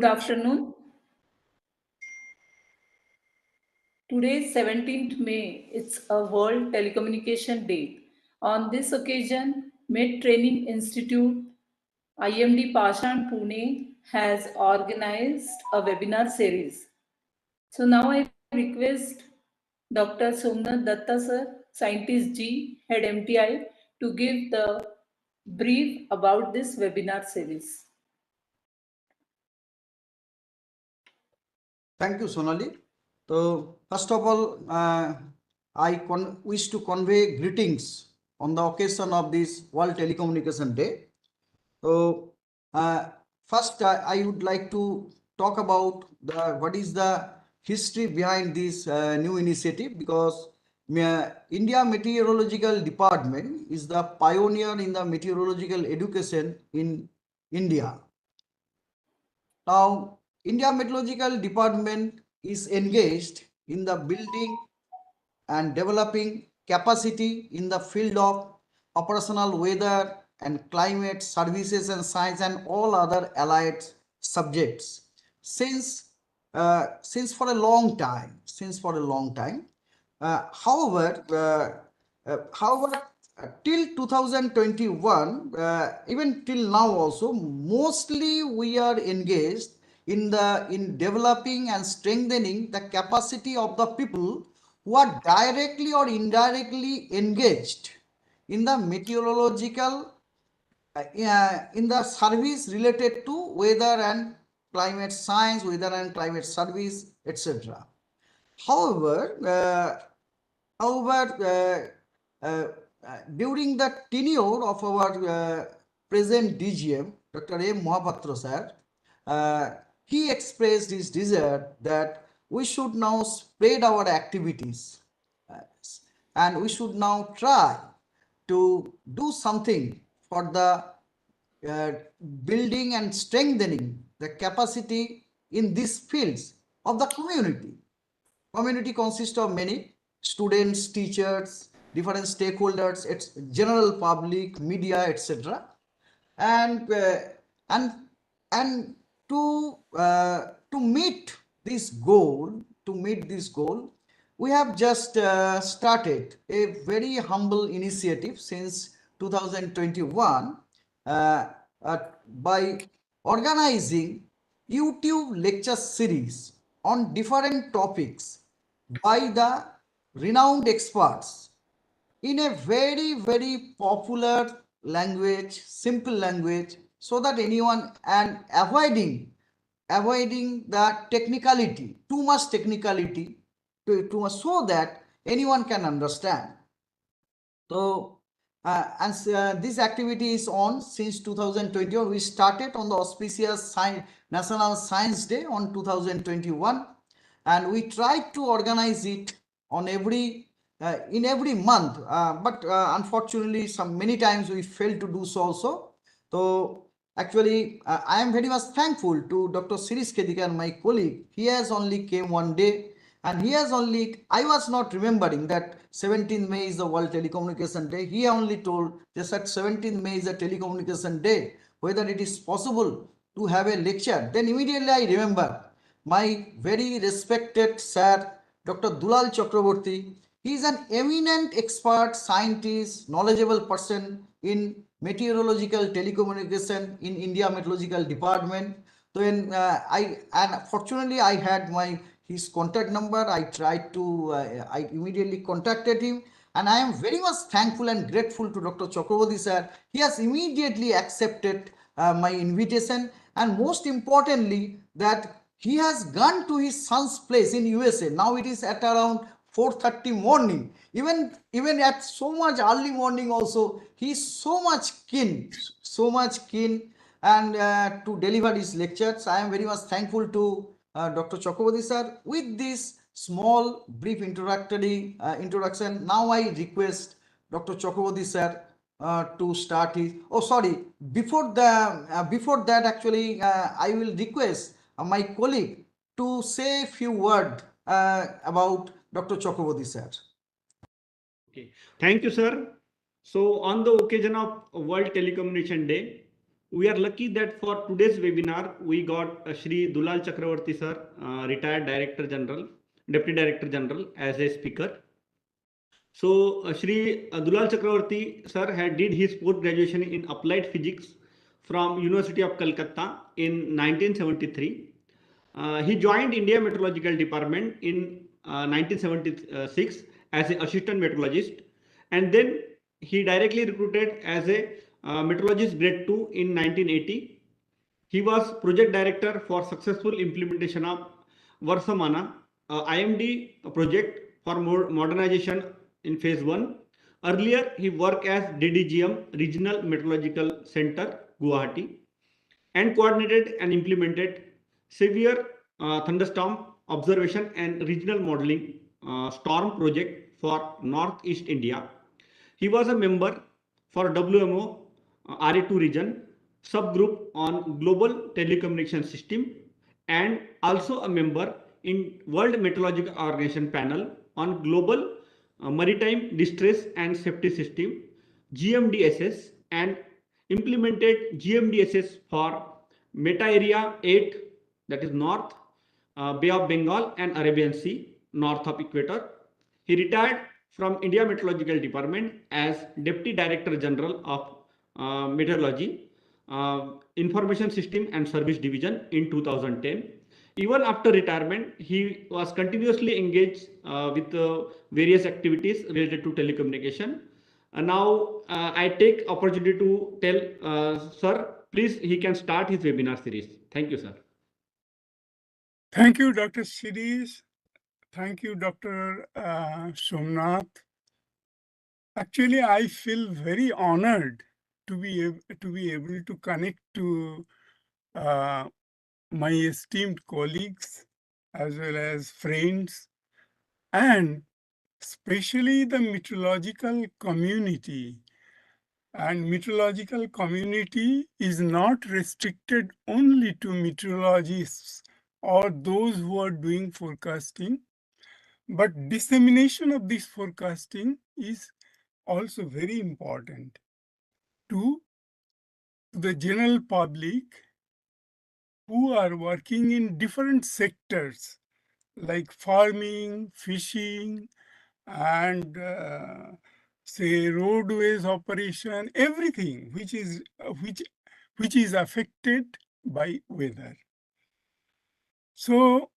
Good afternoon. Today is 17th May. It's a World Telecommunication Day. On this occasion, Med Training Institute, IMD Pashan Pune has organized a webinar series. So now I request Dr. Somnath Datta sir, Scientist G, Head MTI, to give the brief about this webinar series. Thank you, Sonali. So, first of all, I wish to convey greetings on the occasion of this World Telecommunication Day. So, first, I would like to talk about what is the history behind this new initiative, because India Meteorological Department is the pioneer in the meteorological education in India. Now, India Meteorological Department is engaged in the building and developing capacity in the field of operational weather and climate services and science and all other allied subjects since for a long time. However, till 2021, even till now also, mostly we are engaged in developing and strengthening the capacity of the people who are directly or indirectly engaged in the meteorological in the service related to weather and climate science, weather and climate service, etc. However, during the tenure of our present DGM, Dr. M. Mohapatra sir, he expressed his desire that we should now spread our activities and we should now try to do something for the building and strengthening the capacity in these fields of the community. Community consists of many students, teachers, different stakeholders, it's general public, media, etc. And to meet this goal, we have just started a very humble initiative since 2021 by organizing YouTube lecture series on different topics by the renowned experts in a very popular language, simple language, so that anyone, and avoiding the technicality, too much technicality, so that anyone can understand. So this activity is on since 2021. We started on the auspicious National Science Day on 2021, and we tried to organize it on in every month, but unfortunately many times we failed to do so also. So actually I am very much thankful to Dr. Sirish Kedikar, my colleague. He has only came one day, and he has only, I was not remembering that 17th May is the World Telecommunication Day. He only told that 17th May is a Telecommunication Day, whether it is possible to have a lecture. Then immediately I remember my very respected sir, Dr. Dulal Chakrabarti. He is an eminent expert, scientist, knowledgeable person in meteorological telecommunication in India Meteorological Department. Then fortunately I had his contact number. I tried to, I immediately contacted him, and I am very much thankful and grateful to Dr. Chakrabarti sir. He has immediately accepted my invitation, and most importantly that he has gone to his son's place in USA. Now it is at around 4:30 morning. Even at so much early morning also, he is so much keen and to deliver his lectures. I am very much thankful to Dr. Chakrabarti sir. With this small brief introduction, now I request Dr. Chakrabarti sir to start his. Oh, sorry. Before that, actually, I will request my colleague to say a few words about Dr. Chakrabarti sir. Okay. Thank you, sir. So, on the occasion of World Telecommunication Day, We are lucky that for today's webinar, we got Shri Dulal Chakrabarti sir, retired Director General, Deputy Director General as a speaker. So Shri Dulal Chakrabarti sir had did his post graduation in applied physics from University of Calcutta in 1973. He joined India Meteorological Department in 1976 as an assistant meteorologist, and then he directly recruited as a meteorologist grade 2 in 1980. He was project director for successful implementation of Varsamana IMD project for modernization in phase 1. Earlier, he worked as DDGM Regional Meteorological Center, Guwahati, and coordinated and implemented severe thunderstorm observation and regional modeling storm project for Northeast India. He was a member for WMO RA-II region subgroup on global telecommunication system and also a member in World Meteorological Organization panel on global maritime distress and safety system GMDSS and implemented GMDSS for Meta Area 8, that is North, Bay of Bengal and Arabian Sea, north of equator. He retired from India Meteorological Department as Deputy Director General of Meteorology, Information System and Service Division in 2010. Even after retirement, he was continuously engaged with various activities related to telecommunication. Now, I take opportunity to tell sir, please, he can start his webinar series. Thank you, sir. Thank you, Dr. Shirish. Thank you, Dr. Somnath. Actually, I feel very honored to be able to connect to my esteemed colleagues as well as friends, and especially the meteorological community. And meteorological community is not restricted only to meteorologists or those who are doing forecasting, but dissemination of this forecasting is also very important to the general public who are working in different sectors like farming, fishing, and say roadways operation, everything which is affected by weather. So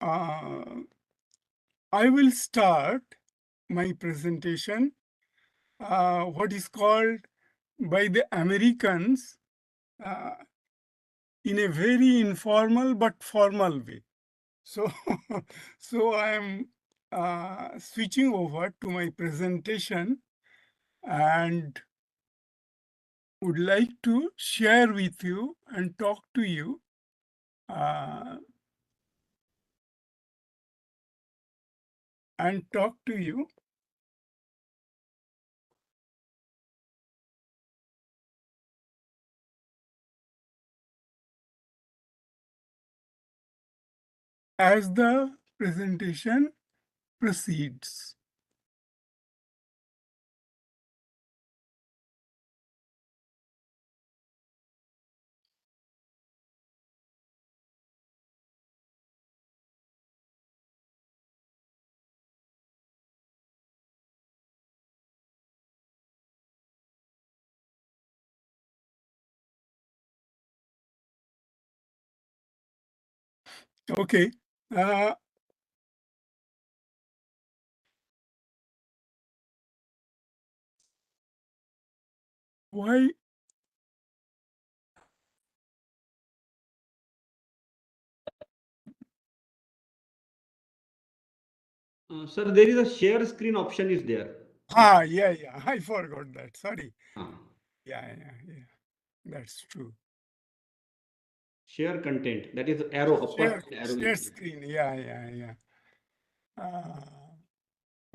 I will start my presentation, what is called by the Americans in a very informal but formal way. So, so I am switching over to my presentation and would like to share with you and talk to you as the presentation proceeds. Okay. Why? Sir, there is a share screen option is there. Yeah. I forgot that. Sorry. Yeah. That's true. Share content. That is arrow, upper arrow. Share screen. Yeah.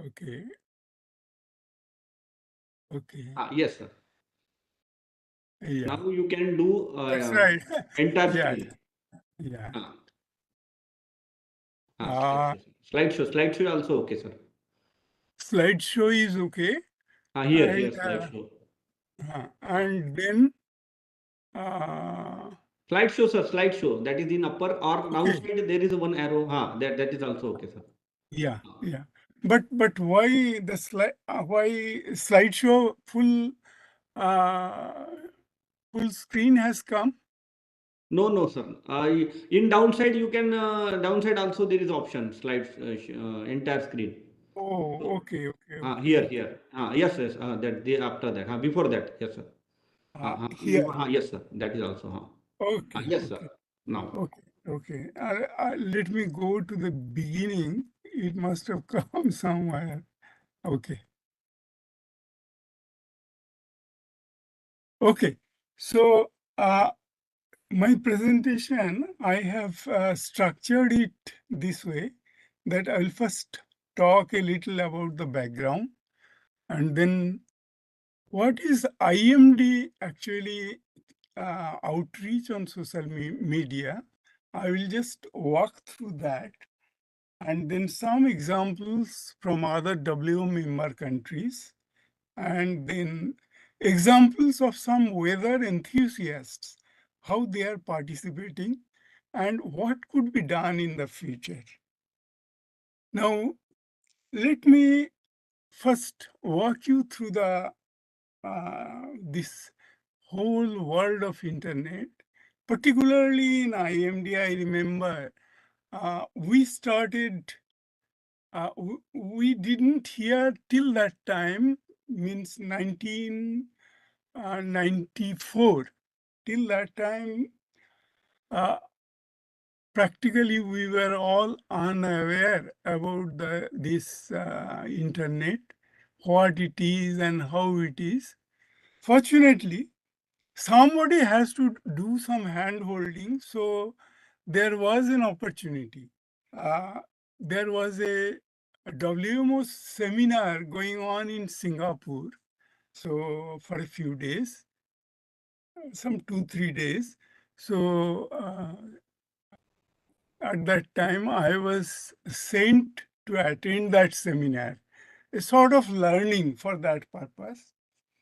Okay. Yes, sir. Yeah. Now you can do That's right. entire Yeah. screen. Yeah. Slideshow also okay, sir. Slideshow is okay. Here, slideshow. And then Slideshow, sir. Slideshow. That is in upper or Okay. downside. There is one arrow. That is also okay, sir. Yeah, yeah. But why the slideshow full screen has come? No, sir. In downside, you can downside also there is option slides entire screen. Oh, okay. Here. Yes. That the after that. Before that. Yes, sir. Here. Yes, sir. That is also. Okay, Yes, sir. okay, Now. okay. Let me go to the beginning. It must have come somewhere. Okay. Okay. So my presentation, I have structured it this way that I'll first talk a little about the background, and then what is IMD actually outreach on social media. I will just walk through that, and then some examples from other WMO member countries, and then examples of some weather enthusiasts, how they are participating, and what could be done in the future. Now, let me first walk you through the this whole world of internet. Particularly in IMD, I remember we started. We didn't hear till that time, means 1994. Till that time, practically we were all unaware about this internet, what it is and how it is. Fortunately, somebody has to do some hand holding, so there was an opportunity. There was a WMO seminar going on in Singapore, so for a few days, some 2-3 days. So at that time, I was sent to attend that seminar, a sort of learning for that purpose.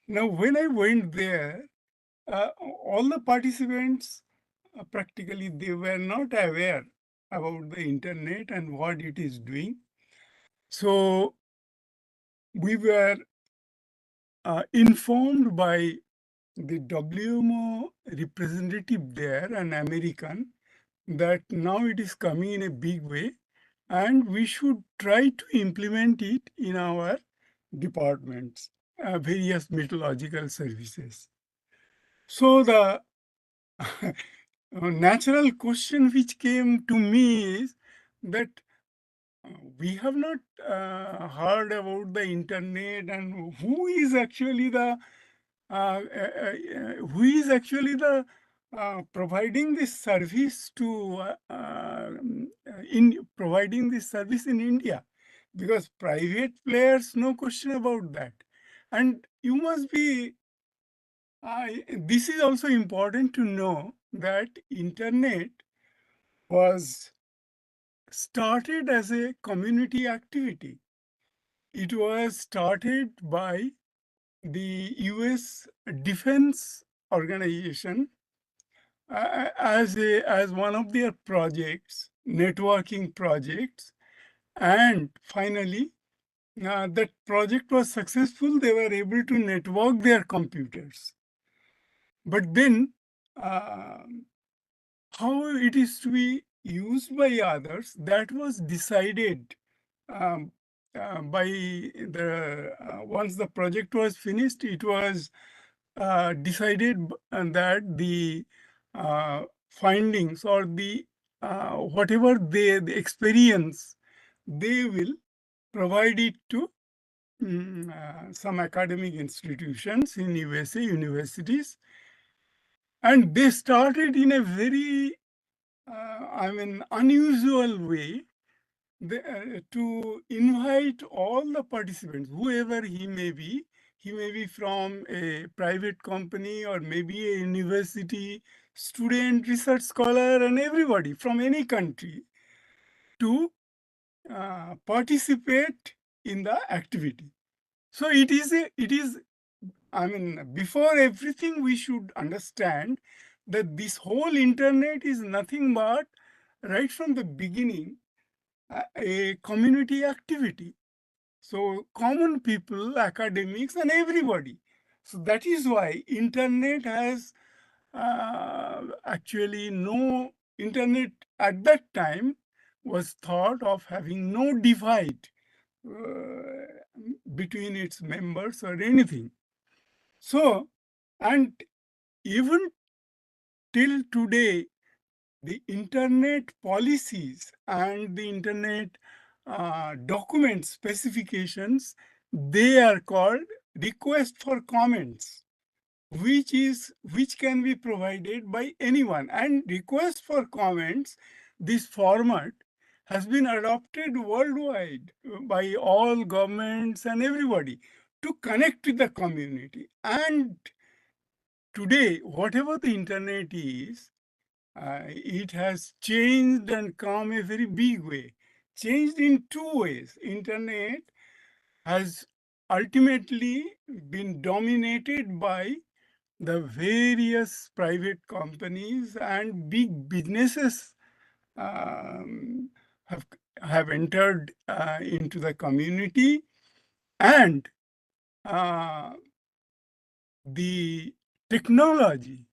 Now, when I went there, all the participants, practically, they were not aware about the internet and what it is doing. So we were informed by the WMO representative there, an American, that now it is coming in a big way and we should try to implement it in our departments, various meteorological services. So the natural question which came to me is that we have not heard about the internet and who is actually the providing this service to in providing this service in India, because private players, no question about that, and you must be. This is also important to know that internet was started as a community activity. It was started by the US Defense Organization as one of their projects, networking projects, and finally that project was successful. They were able to network their computers. But then how it is to be used by others, that was decided by the once the project was finished. It was decided that the findings or the whatever the experience, they will provide it to some academic institutions in USA, universities. And they started in a very, unusual way to invite all the participants, whoever he may be. He may be from a private company or maybe a university student, research scholar, and everybody from any country to participate in the activity. So it is I mean, before everything, we should understand that this whole internet is nothing but, right from the beginning, a community activity. So common people, academics, and everybody. So that is why internet has actually no internet at that time was thought of having no divide between its members or anything. So, and even till today, the internet policies and the internet document specifications, they are called request for comments, which can be provided by anyone. And request for comments, this format has been adopted worldwide by all governments and everybody to connect with the community. And today, whatever the internet is, it has changed and come a very big way. Changed in two ways. Internet has ultimately been dominated by the various private companies and big businesses um, have, have entered into the community, and the technology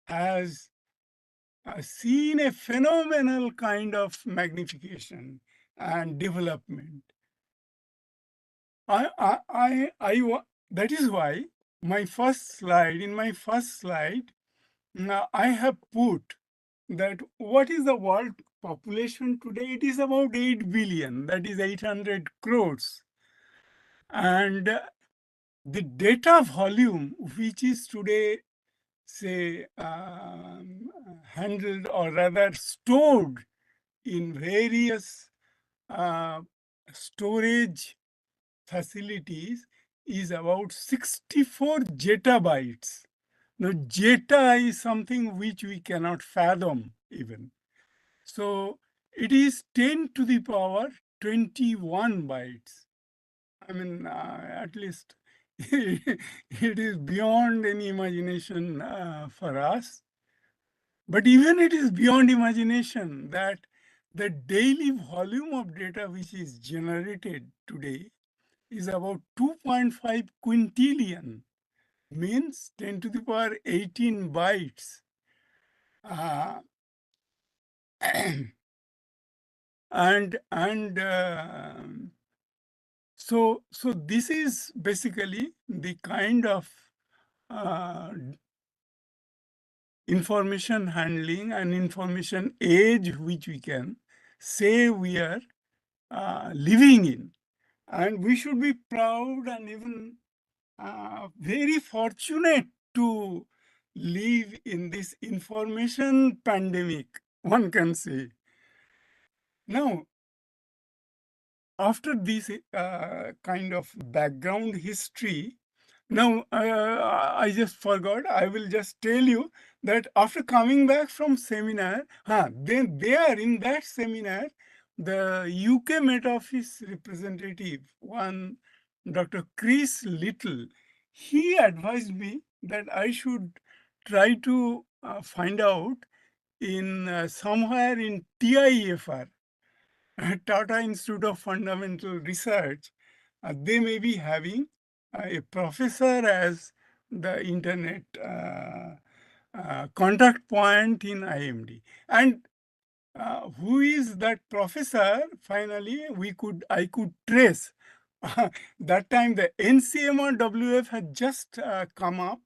has seen a phenomenal kind of magnification and development. That is why in my first slide, I have put that what is the world population today? It is about 8 billion, that is 800 crores. And the data volume, which is today, say, handled or rather stored in various storage facilities, is about 64 zettabytes. Now, zetta is something which we cannot fathom even. So it is 10 to the power 21 bytes. I mean, at least it is beyond any imagination for us. But even it is beyond imagination that the daily volume of data which is generated today is about 2.5 quintillion, means 10 to the power 18 bytes. So this is basically the kind of information handling and information age which we can say we are living in. And we should be proud and even very fortunate to live in this information pandemic, one can say. Now, after this kind of background history, now I just forgot, I will just tell you that after coming back from seminar, then there in that seminar, the UK Met Office representative, one Dr. Chris Little, he advised me that I should try to find out in somewhere in TIFR, Tata Institute of Fundamental Research, they may be having a professor as the internet contact point in IMD. And who is that professor? Finally, I could trace. That time the NCMRWF had just come up,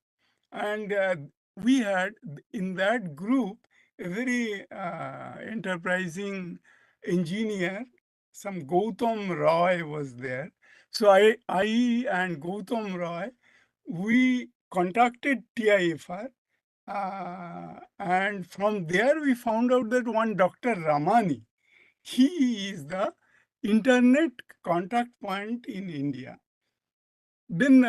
and we had in that group a very enterprising engineer, some Gautam Roy was there. So I and Gautam Roy, we contacted TIFR, and from there we found out that one Dr. Ramani, he is the internet contact point in India. Then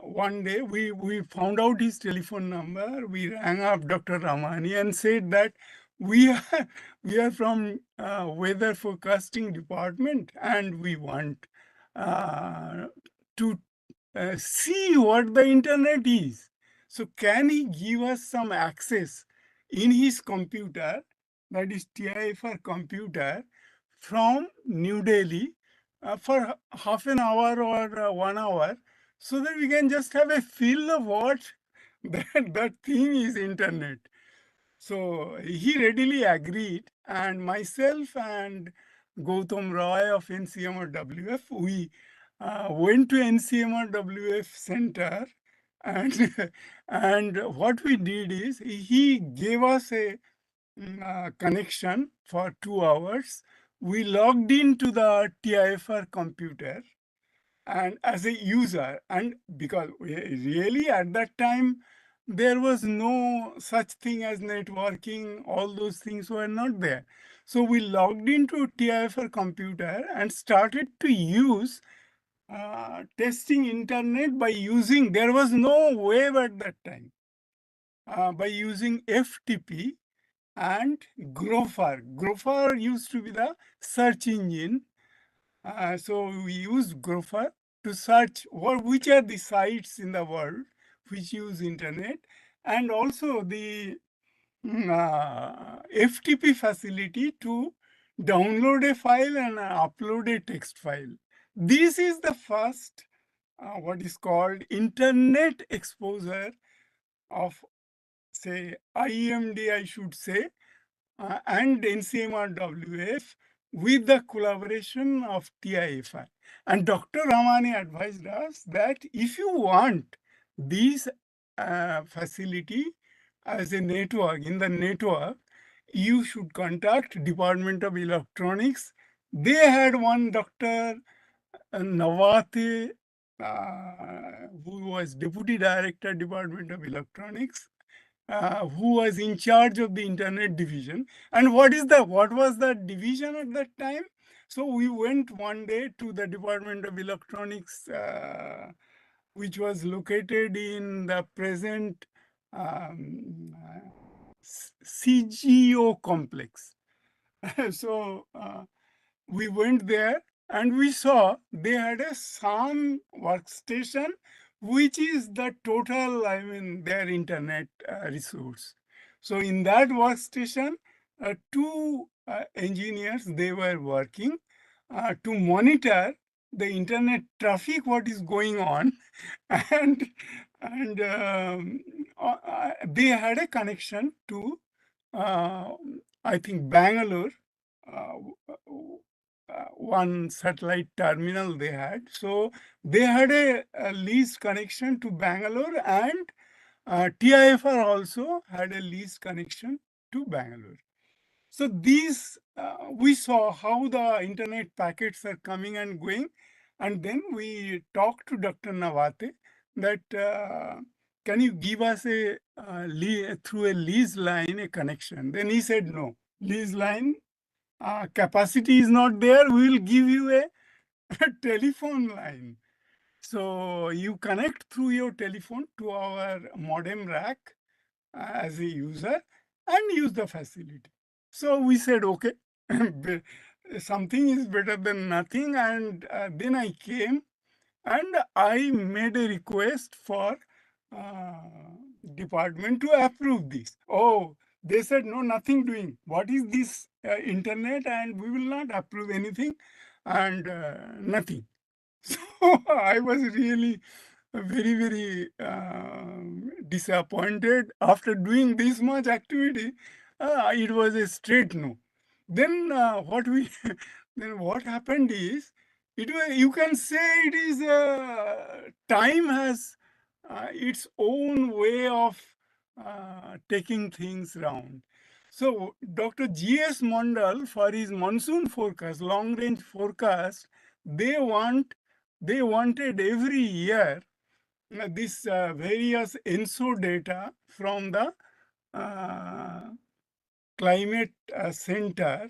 one day we found out his telephone number. We rang up Dr. Ramani and said that we are from weather forecasting department and we want to see what the internet is. So can he give us some access in his computer, that is TIFR computer, from New Delhi for half an hour or 1 hour, so that we can just have a feel of what that thing is internet. So he readily agreed, and myself and Gautam Roy of NCMRWF, we went to NCMRWF center, and and what we did is he gave us a connection for 2 hours. We logged into the TIFR computer and as a user, and because really at that time there was no such thing as networking, all those things were not there. So we logged into TIFR computer and started to use testing internet by using, there was no web at that time, by using FTP and Gopher. Gopher used to be the search engine. So we use Gopher to search which are the sites in the world which use internet, and also the FTP facility to download a file and upload a text file. This is the first what is called internet exposure of, say, IMD, I should say, and NCMRWF with the collaboration of TIFR. And Dr. Ramani advised us that if you want this facility as a network, in the network, you should contact Department of Electronics. They had one Dr. Nawate, who was Deputy Director, Department of Electronics, who was in charge of the internet division. And what was the division at that time? So we went one day to the Department of Electronics, which was located in the present CGO complex. So we went there and we saw they had a Sun workstation, which is the total, their internet resource. So in that workstation, two engineers, they were working to monitor the internet traffic, what is going on, and they had a connection to, I think, Bangalore, one satellite terminal they had. So they had a lease connection to Bangalore, and TIFR also had a lease connection to Bangalore. So these, we saw how the internet packets are coming and going. And then we talked to Dr. Nawate that can you give us a through a lease line a connection? Then he said, no, lease line capacity is not there. We will give you a telephone line. So you connect through your telephone to our modem rack as a user and use the facility. So we said, okay, something is better than nothing. And then I came and I made a request for department to approve this. Oh, they said, no, nothing doing. What is this internet? And we will not approve anything, and nothing. So I was really very, very disappointed after doing this much activity. It was a straight no. Then then what happened is, you can say it is time has its own way of taking things round. So Dr. G.S. Mondal, for his monsoon forecast, long range forecast, they wanted every year this various ENSO data from the climate center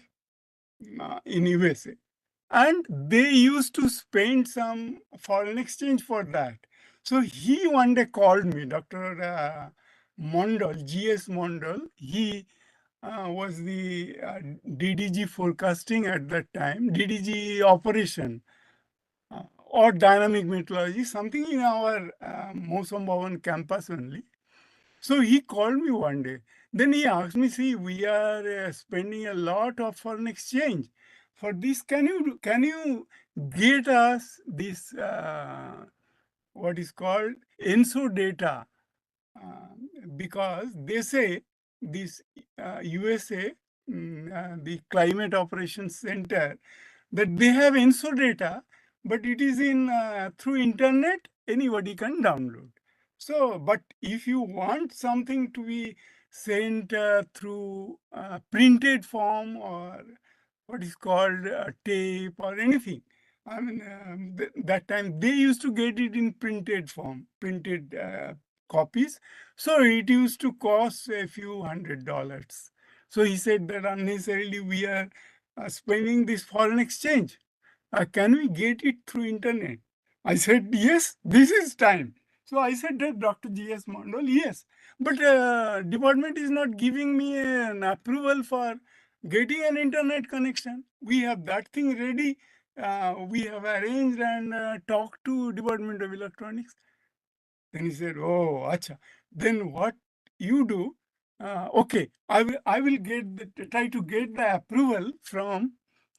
in USA. And they used to spend some foreign exchange for that. So he one day called me, Dr. Mondal, G.S. Mondal. He was the DDG forecasting at that time, DDG operation or dynamic meteorology, something in our Mosam Bhavan campus only. So he called me one day. Then he asked me, see, we are spending a lot of foreign exchange. For this, can you get us this what is called ENSO data? Because they say this USA, the Climate Operations Center, that they have ENSO data, but it is in through internet, anybody can download. So, but if you want something to be sent through printed form or what is called tape or anything, I mean, that time they used to get it in printed form, printed copies. So it used to cost a few $100s. So he said that unnecessarily we are spending this foreign exchange. Can we get it through internet? I said, yes, this is time. So I said that Dr. G.S. Mondal, yes, but department is not giving me an approval for getting an internet connection. We have that thing ready. We have arranged and talked to Department of Electronics. Then he said, oh, acha. Then what you do? Okay, I will try to get the approval from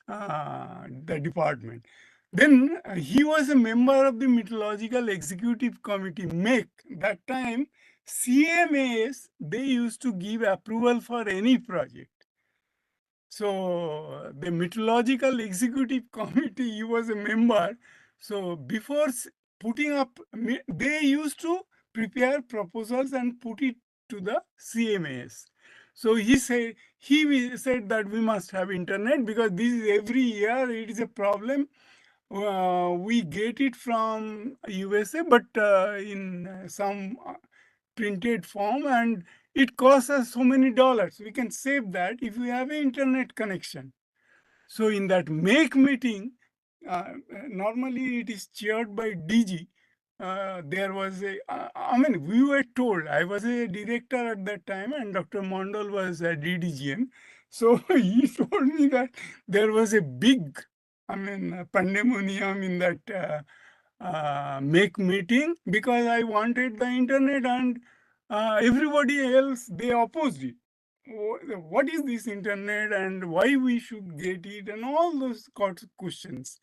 the department. Then he was a member of the Meteorological Executive Committee, MEC. That time, CMAs, they used to give approval for any project. So the Meteorological Executive Committee, he was a member. So before putting up, they used to prepare proposals and put it to the CMAs. So he said that we must have internet because this is every year it is a problem. We get it from USA, but in some printed form, and it costs us so many dollars. We can save that if we have an internet connection. So in that make meeting, normally it is chaired by DG. There was I mean, we were told, I was a director at that time and Dr. Mondal was a DDGM. So he told me that there was a big, I mean, pandemonium in that make meeting because I wanted the internet and everybody else, they opposed it. What is this internet and why we should get it and all those questions.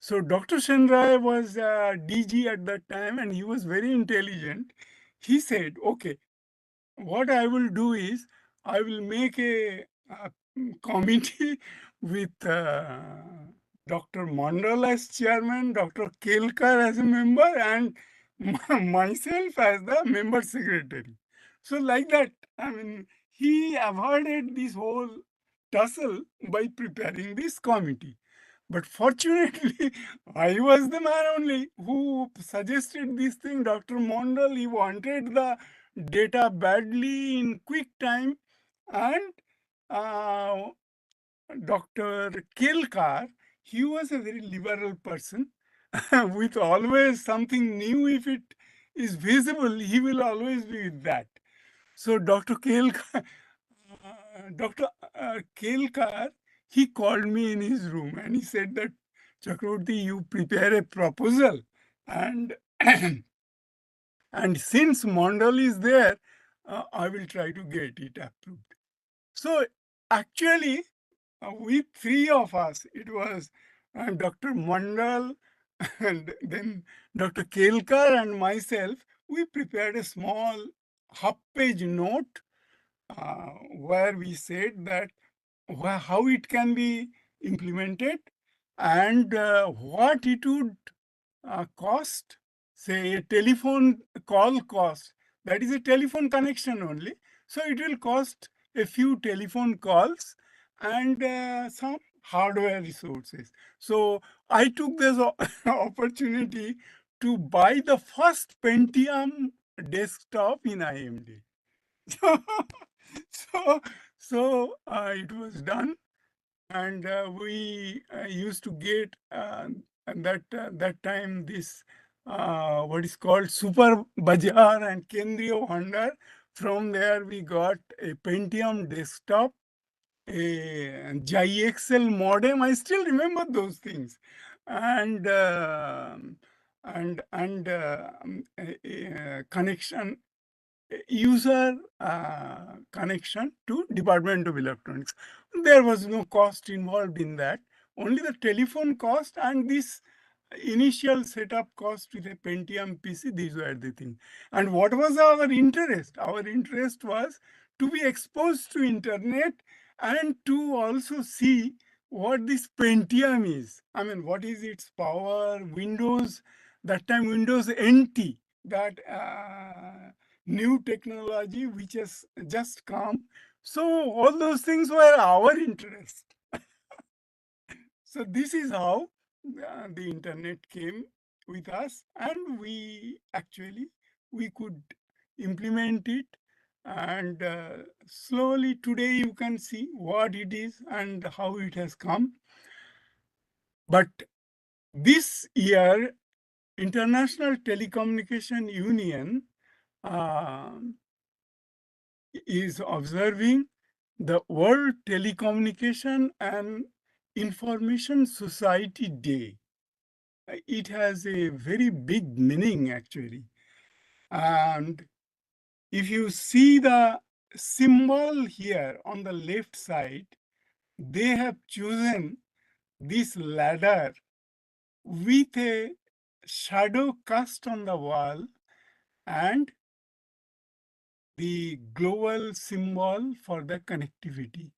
So Dr. Shenrai was DG at that time and he was very intelligent. He said, okay, what I will do is I will make a committee with Dr. Mandal as chairman, Dr. Kelkar as a member, and myself as the member secretary. So like that, I mean, he avoided this whole tussle by preparing this committee. But fortunately, I was the man only who suggested this thing. Dr. Mondal, he wanted the data badly in quick time, and Dr. Kelkar, he was a very liberal person with always something new. If it is visible, he will always be with that. So Dr. Kelkar, Dr. Kelkar, he called me in his room and he said that, Chakrabarti, you prepare a proposal and and since Mondal is there, I will try to get it approved. So actually, with three of us, it was Dr. Mondal and then Dr. Kelkar and myself, we prepared a small half-page note where we said that how it can be implemented and what it would cost, say a telephone call cost, that is a telephone connection only. So it will cost a few telephone calls and some hardware resources. So I took this opportunity to buy the first Pentium desktop in IMD. So it was done, and we used to get that time this what is called Super Bazaar and Kendriya Bhandar. From there we got a Pentium desktop, a JXL modem. I still remember those things. and connection, user connection to Department of Electronics. There was no cost involved in that, only the telephone cost and this initial setup cost with a Pentium PC, these were the thing. And what was our interest? Our interest was to be exposed to internet and to also see what this Pentium is. I mean, what is its power, Windows, that time Windows NT, that new technology which has just come. So all those things were our interest. So this is how the internet came with us, and we could implement it, and slowly today you can see what it is and how it has come. But this year, International Telecommunication Union is observing the World Telecommunication and Information Society Day. It has a very big meaning actually. And if you see the symbol here on the left side, they have chosen this ladder with a shadow cast on the wall and the global symbol for the connectivity.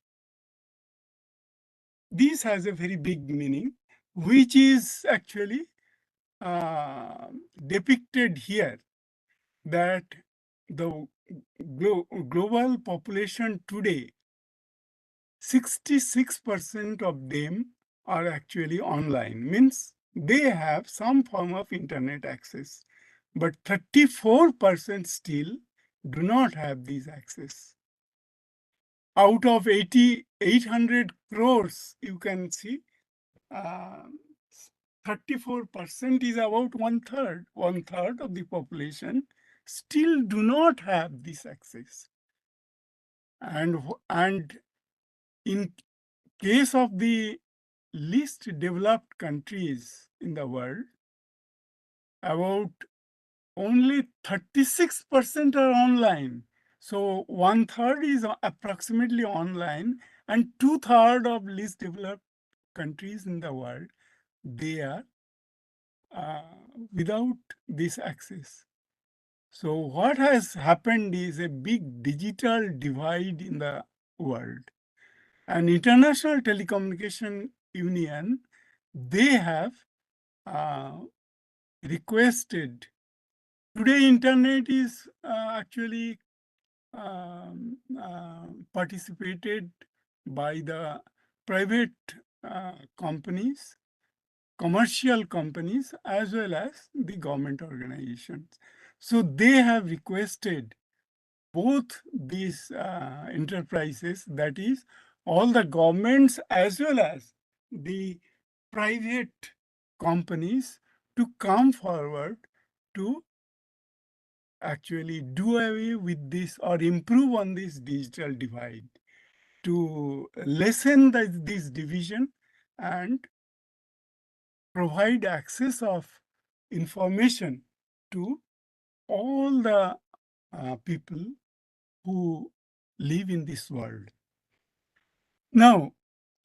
This has a very big meaning, which is actually depicted here, that the global population today, 66% of them are actually online, means they have some form of internet access, but 34% still do not have these access. Out of 800 crores, you can see 34% is about one third of the population still do not have this access. And in case of the least developed countries in the world, about only 36% are online. So one third is approximately online, and 2/3 of least developed countries in the world, they are without this access. So what has happened is a big digital divide in the world. And International Telecommunication Union, they have requested, today internet is actually participated by the private companies, commercial companies, as well as the government organizations. So they have requested both these enterprises, that is, all the governments as well as the private companies, to come forward to actually do away with this or improve on this digital divide, to lessen this division and provide access of information to all the people who live in this world. Now,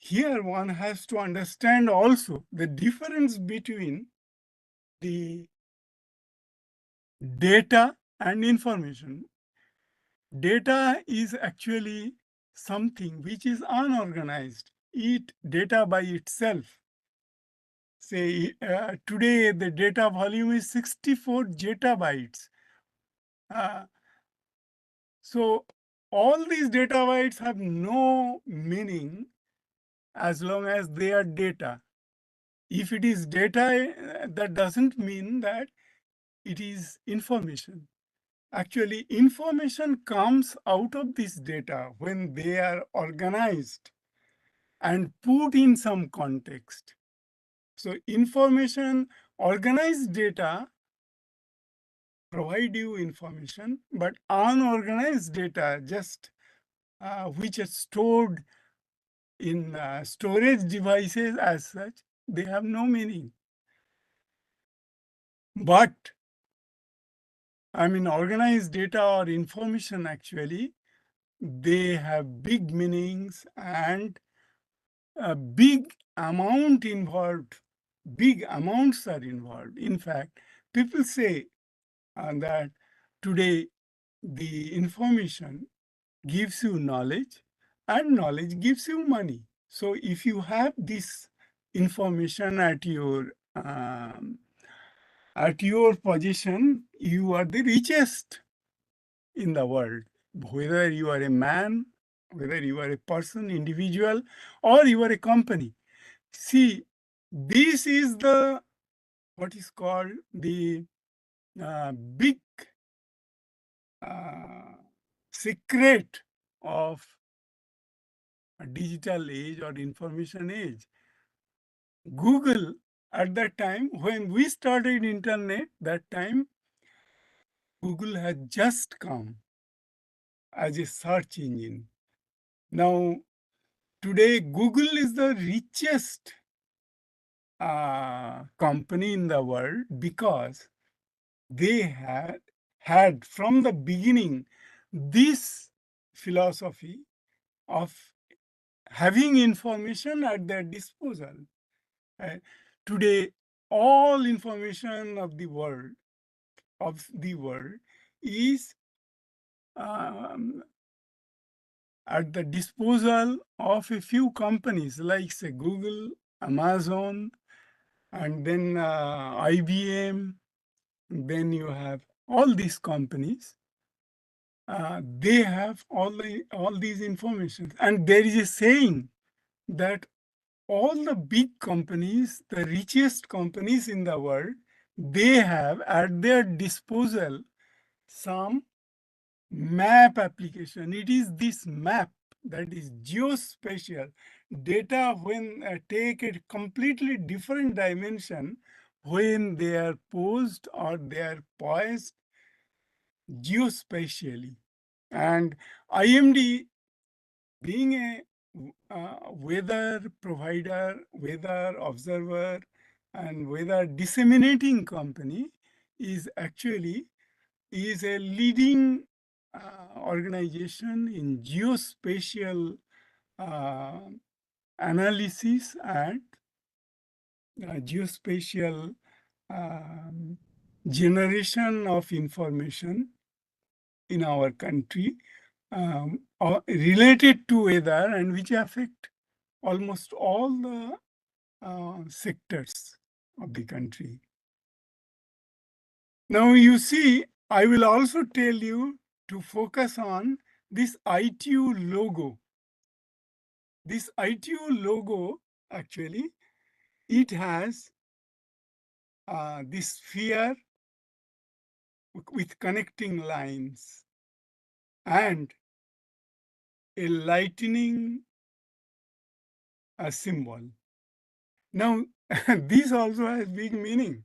here one has to understand also the difference between the data and information. Data is actually something which is unorganized. Data by itself. Say today the data volume is 64 zettabytes. So all these data bytes have no meaning as long as they are data. If it is data, that doesn't mean that it is information. Actually, information comes out of this data when they are organized and put in some context. So information, organized data provide you information, but unorganized data, just which is stored in storage devices as such, they have no meaning. But I mean, organized data or information actually, they have big meanings and a big amount involved, big amounts are involved. In fact, people say that today the information gives you knowledge and knowledge gives you money. So if you have this information at your position, you are the richest in the world. Whether you are a man, whether you are a person, individual, or you are a company. See, this is the what is called the big secret of a digital age or information age. Google at that time, when we started internet, that time Google had just come as a search engine. Now, today Google is the richest company in the world because they had from the beginning this philosophy of having information at their disposal. Today, all information of the world is at the disposal of a few companies like say Google, Amazon, and then IBM. Then you have all these companies. They have all these information, and there is a saying that all the big companies, the richest companies in the world, they have at their disposal some map application. It is this map that is geospatial data when take a completely different dimension when they are posed or they are poised geospatially. And IMD being a weather provider, weather observer, and weather disseminating company is actually a leading organization in geospatial analysis and geospatial generation of information in our country related to weather and which affect almost all the sectors of the country. Now you see, I will also tell you to focus on this ITU logo. This ITU logo, actually, it has this sphere with connecting lines and a lightning symbol. Now, this also has big meaning.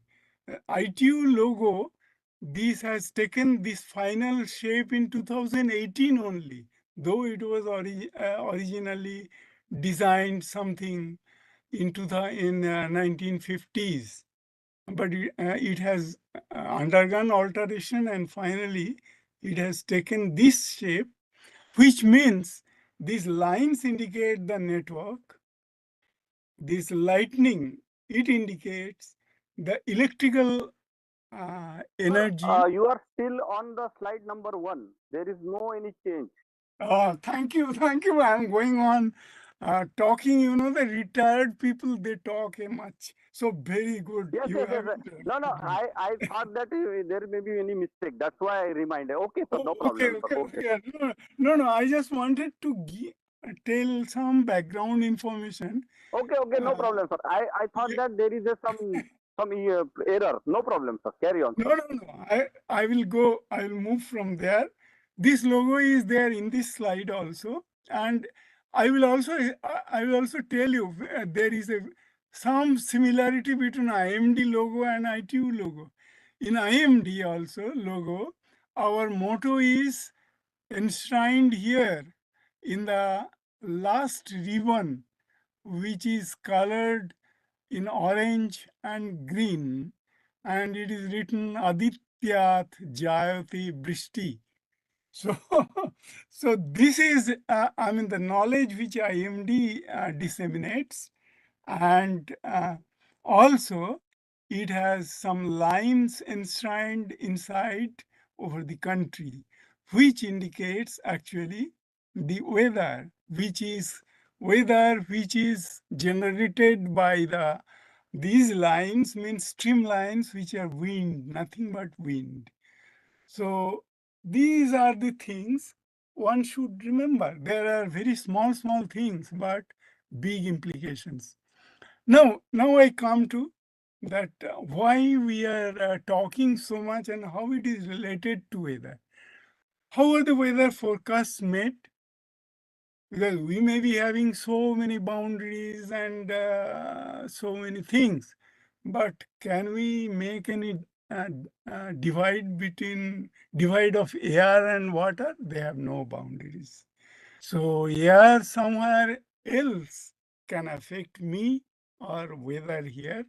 ITU logo, this has taken this final shape in 2018 only, though it was originally designed something in 1950s. But it has undergone alteration and finally it has taken this shape, which means these lines indicate the network. This lightning, it indicates the electrical energy. You are still on the slide number 1. There is no any change. Thank you. I'm going on talking. You know, the retired people, they talk much. So very good. Yes. No, I thought that there may be any mistake. That's why I reminded. Okay, sir, no problem. Okay. Yeah, no. I just wanted to tell some background information. Okay, no problem, sir. I thought that there is some error. No problem, sir. Carry on, sir. No. I will move from there. This logo is there in this slide also, and I will also tell you there is some similarity between IMD logo and ITU logo. In IMD also logo, our motto is enshrined here in the last ribbon, which is colored in orange and green. and it is written Adityat Jayati Brishti. So, so this is, the knowledge which IMD disseminates, and also it has some lines enshrined inside over the country, which indicates actually the weather, which is generated by these lines, means streamlines, which are wind, nothing but wind. So these are the things one should remember. There are very small things, but big implications. Now I come to that why we are talking so much and how it is related to weather. How are the weather forecasts made? Because we may be having so many boundaries and so many things, but can we make any divide of air and water? They have no boundaries. So air somewhere else can affect me or weather here.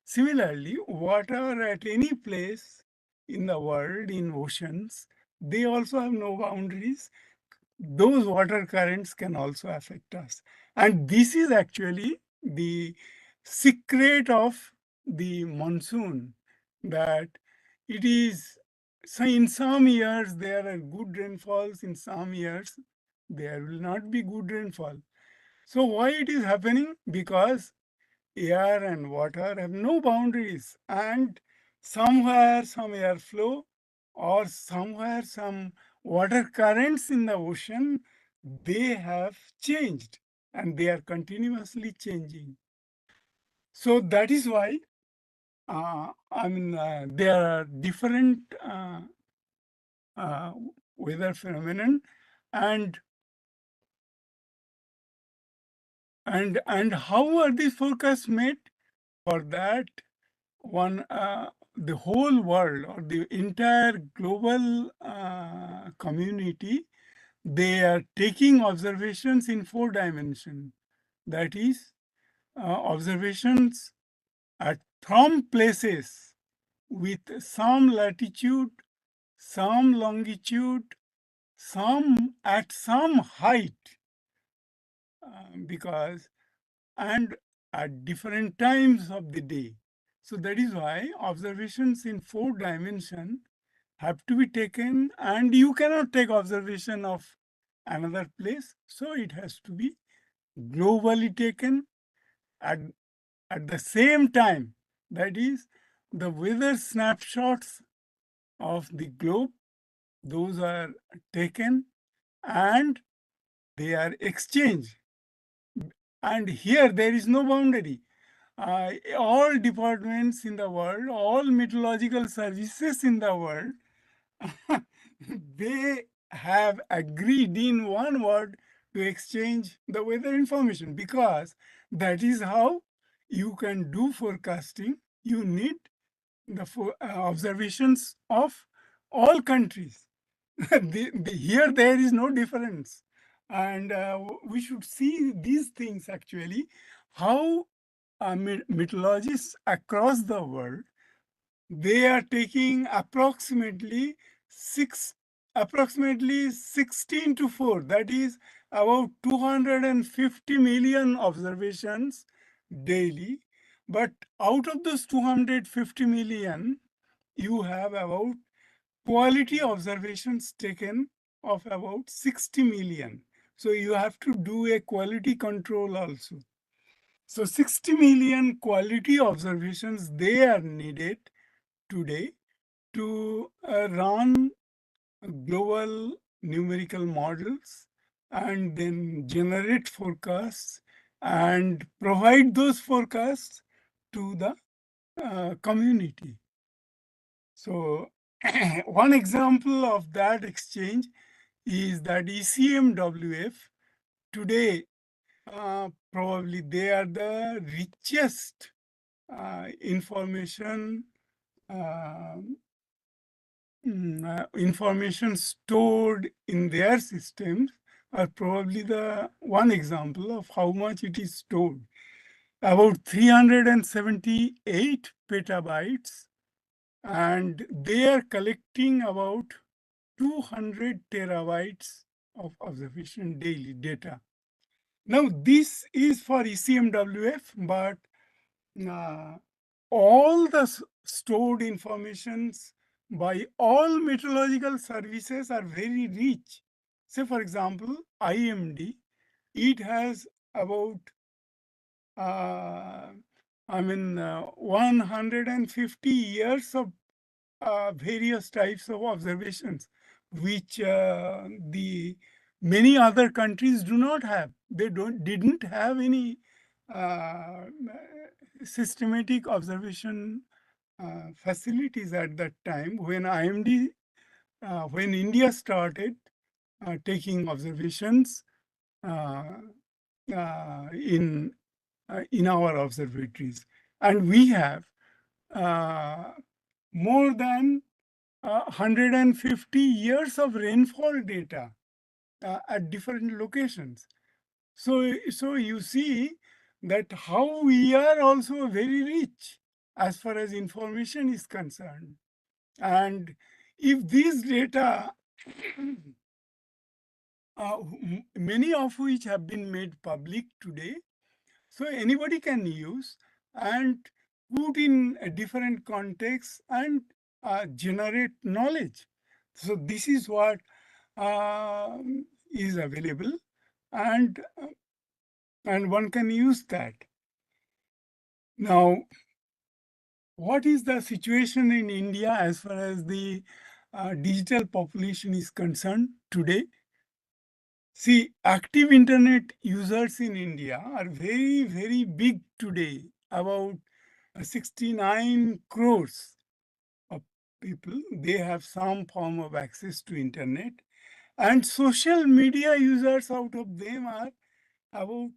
Similarly, water at any place in the world, in oceans, they also have no boundaries. Those water currents can also affect us. And this is actually the secret of the monsoon, that it is, so in some years there are good rainfalls, in some years there will not be good rainfall. So why it is happening? Because air and water have no boundaries, and somewhere some airflow or somewhere some water currents in the ocean, they have changed and they are continuously changing. So that is why there are different weather phenomenon, and how are these forecasts made? For that, the whole world or the entire global community, they are taking observations in 4 dimensions. That is, observations from places with some latitude, some longitude, some at some height, and at different times of the day. So that is why observations in 4 dimensions have to be taken, and you cannot take observation of another place. So it has to be globally taken at, the same time. That is, the weather snapshots of the globe, those are taken and they are exchanged. And here there is no boundary. All departments in the world, all meteorological services in the world, they have agreed in one word to exchange the weather information, because that is how you can do forecasting. You need the observations of all countries. Here there is no difference. And we should see these things actually, how meteorologists across the world, they are taking approximately 16 to 4, that is about 250 million observations daily. But out of those 250 million, you have about quality observations taken of about 60 million. So you have to do a quality control also. So 60 million quality observations, they are needed today to run global numerical models and then generate forecasts and provide those forecasts to the community. So one example of that exchange is that ECMWF. Today, probably they are the richest information stored in their systems, are probably the one example of how much it is stored. About 378 petabytes and they are collecting about 200 terabytes of observation daily data. Now, this is for ECMWF, but all the stored informations by all meteorological services are very rich. Say, for example, IMD, it has about 150 years of various types of observations, which the many other countries do not have. They didn't have any systematic observation facilities at that time when IMD, when India started taking observations in our observatories, and we have more than 150 years of rainfall data at different locations. So you see that how we are also very rich as far as information is concerned. And if these data, many of which have been made public today, so anybody can use and put in a different context and generate knowledge. So this is what is available, and one can use that. Now, what is the situation in India as far as the digital population is concerned today? See, active internet users in India are very, very big today, about 69 crores of people. They have some form of access to internet, and social media users out of them are about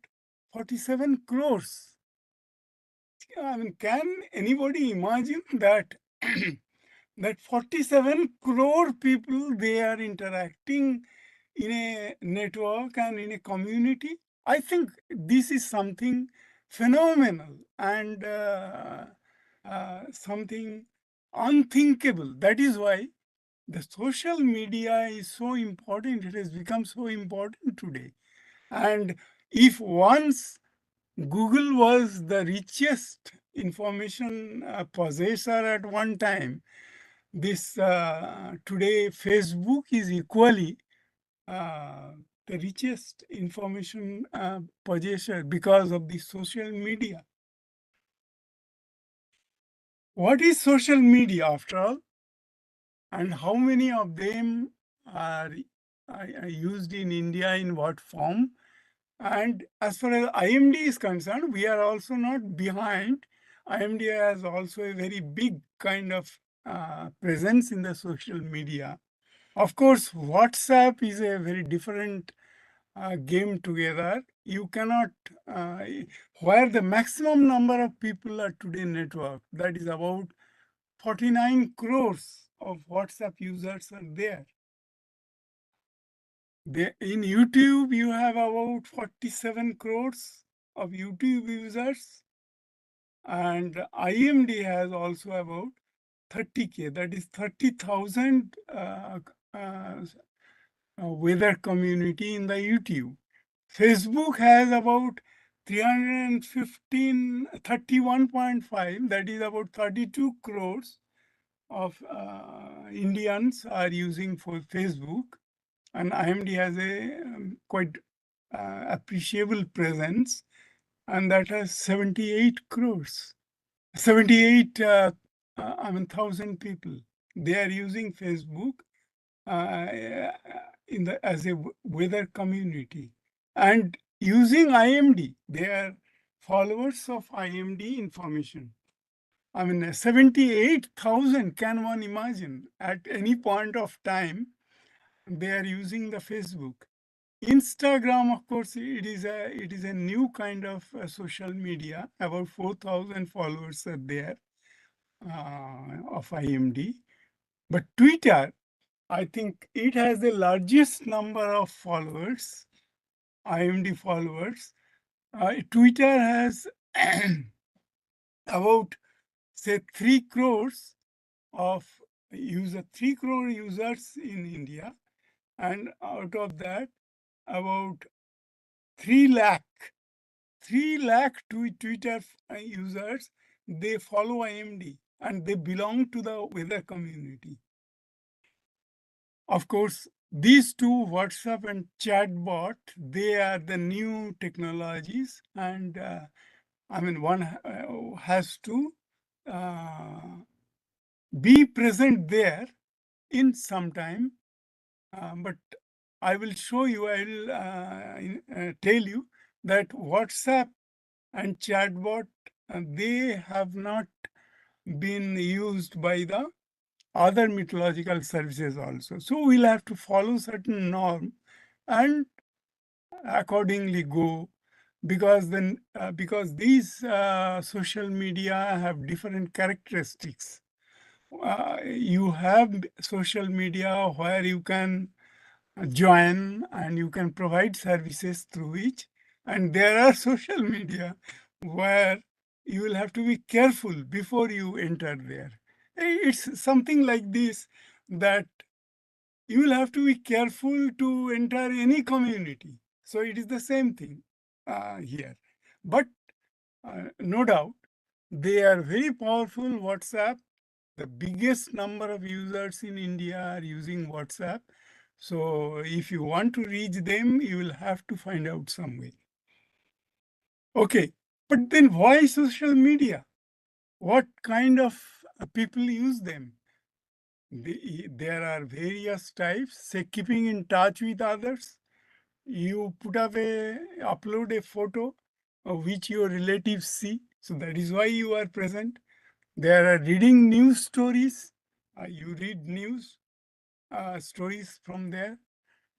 47 crores. I mean, can anybody imagine that that 47 crore people, they are interacting in a network and in a community? I think this is something phenomenal and something unthinkable. That is why the social media is so important. It has become so important today. And if once Google was the richest information possessor at one time, this today Facebook is equally the richest information possessor because of the social media. What is social media after all? And how many of them are used in India in what form? And as far as IMD is concerned, we are also not behind. IMD has also a very big kind of presence in the social media. Of course, WhatsApp is a very different game together. You cannot, where the maximum number of people are today network, that is about 49 crores of WhatsApp users are there. In YouTube, you have about 47 crores of YouTube users, and IMD has also about 30K, that is 30,000 weather community in the YouTube. Facebook has about 31.5, that is about 32 crores of Indians are using for Facebook, and IMD has a quite appreciable presence, and that has 78 crores, 78,000 people. They are using Facebook as a weather community, and using IMD. They are followers of IMD information. I mean, 78,000, can one imagine? At any point of time, they are using the Facebook. Instagram, of course, it is a new kind of social media. About 4,000 followers are there of IMD. But Twitter, I think it has the largest number of followers, IMD followers. Twitter has about, say, 3 crores of 3 crore users in India, and out of that, about 3 lakh Twitter users, they follow IMD and they belong to the weather community. Of course, these two, WhatsApp and chatbot, they are the new technologies, and one has to be present there in some time. But I will show you, I will tell you that WhatsApp and chatbot, they have not been used by the other meteorological services also. So we'll have to follow certain norm and accordingly go, because then because these social media have different characteristics. You have social media where you can join and you can provide services through which, and there are social media where you will have to be careful before you enter there. It's something like this, that you will have to be careful to enter any community. So it is the same thing here. But no doubt, they are very powerful. WhatsApp, the biggest number of users in India are using WhatsApp. So if you want to reach them, you will have to find out some way. Okay, but then why social media? What kind of people use them? There are various types. Say, keeping in touch with others. You upload a photo of which your relatives see. So that is why you are present. There are reading news stories. You read news stories from there.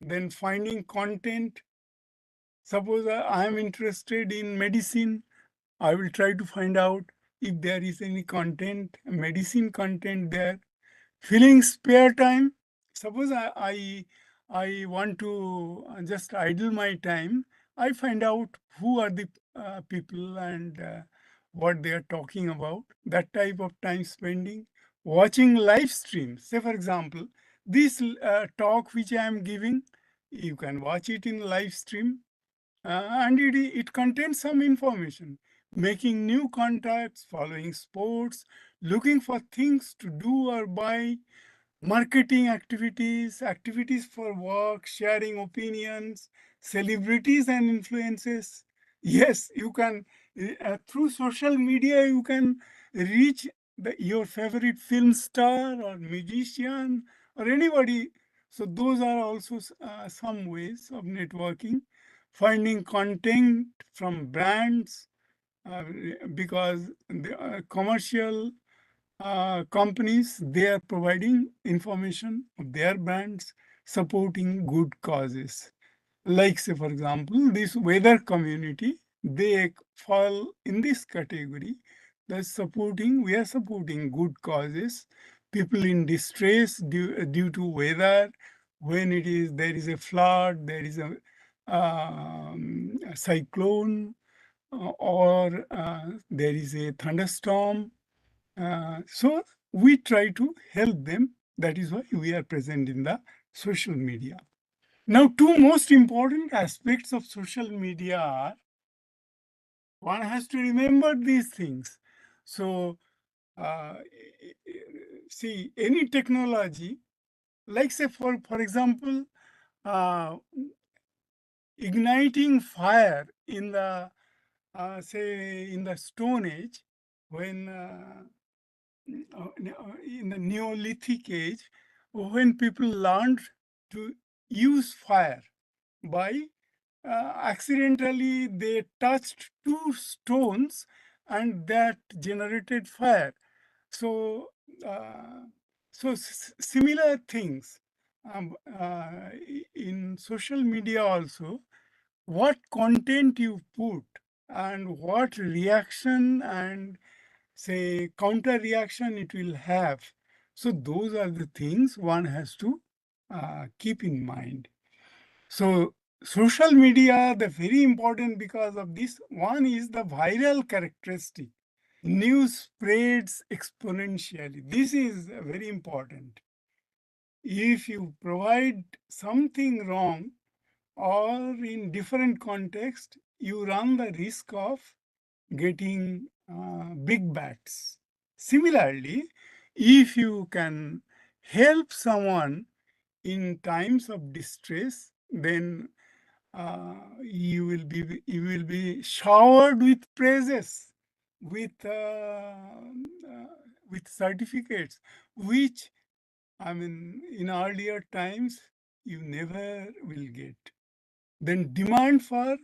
Then finding content. Suppose I am interested in medicine. I will try to find out if there is any content, medicine content there. Filling spare time. Suppose I want to just idle my time. I find out who are the people and what they are talking about. That type of time spending. Watching live streams. Say, for example, this talk which I am giving, you can watch it in live stream, and it contains some information. Making new contacts, following sports, looking for things to do or buy, marketing activities, activities for work, sharing opinions, celebrities and influences. Yes, you can, through social media, you can reach your favorite film star or musician or anybody. So those are also some ways of networking. Finding content from brands, because the commercial companies, they are providing information of their brands, supporting good causes. Like, say, for example, this weather community, they fall in this category. We are supporting good causes, people in distress due to weather. When there is a flood, there is a cyclone, or there is a thunderstorm. So we try to help them. That is why we are present in the social media. Now, two most important aspects of social media are, one has to remember these things. So, see, any technology, like, say, for example, igniting fire in the, say, in the Stone Age, when in the Neolithic age, when people learned to use fire by accidentally they touched two stones and that generated fire. So, similar things in social media also. What content you put and what reaction and, say, counter reaction it will have. So those are the things one has to keep in mind. So social media, the very important because of this. One is the viral characteristic. news spreads exponentially. This is very important. If you provide something wrong or in different context, you run the risk of getting big bats. Similarly, if you can help someone in times of distress, then you will be showered with praises, with certificates, which I mean in earlier times you never will get. Then demand for,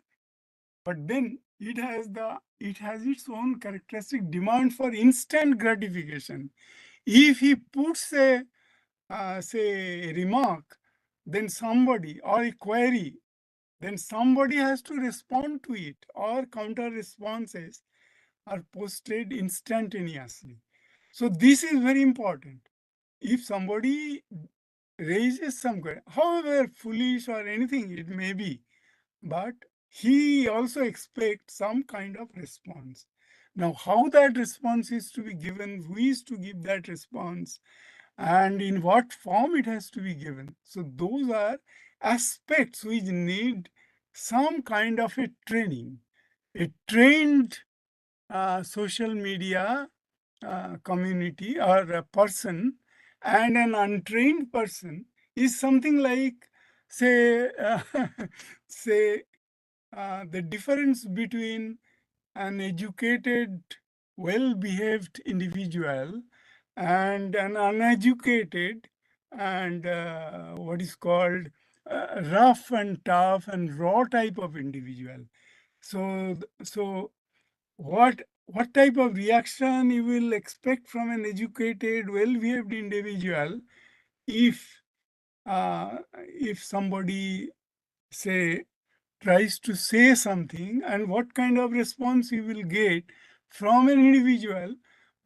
but then it has its own characteristic demand for instant gratification. If he puts a say a remark, then somebody or a query, then somebody has to respond to it, or counter responses are posted instantaneously. So this is very important. If somebody raises some query, however foolish or anything it may be, but he also expects some kind of response. Now, how that response is to be given, who is to give that response, and in what form it has to be given. So those are aspects which need some kind of a training. A trained social media community or a person and an untrained person is something like, say, say the difference between an educated, well-behaved individual and an uneducated and what is called rough and tough and raw type of individual. So what type of reaction you will expect from an educated, well-behaved individual if somebody say tries to say something, and what kind of response you will get from an individual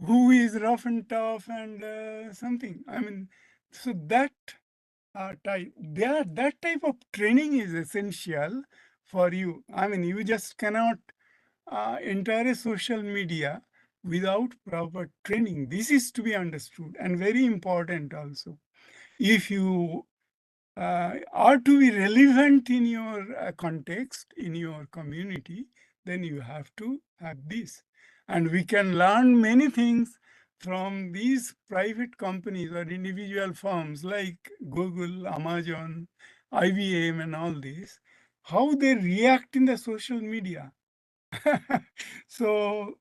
who is rough and tough and something. I mean, so that that type of training is essential for you. I mean, you just cannot enter a social media without proper training. This is to be understood and very important also. If you are to be relevant in your context, in your community, then you have to have this. And we can learn many things from these private companies or individual firms like Google, Amazon, IBM, and all this, how they react in the social media. So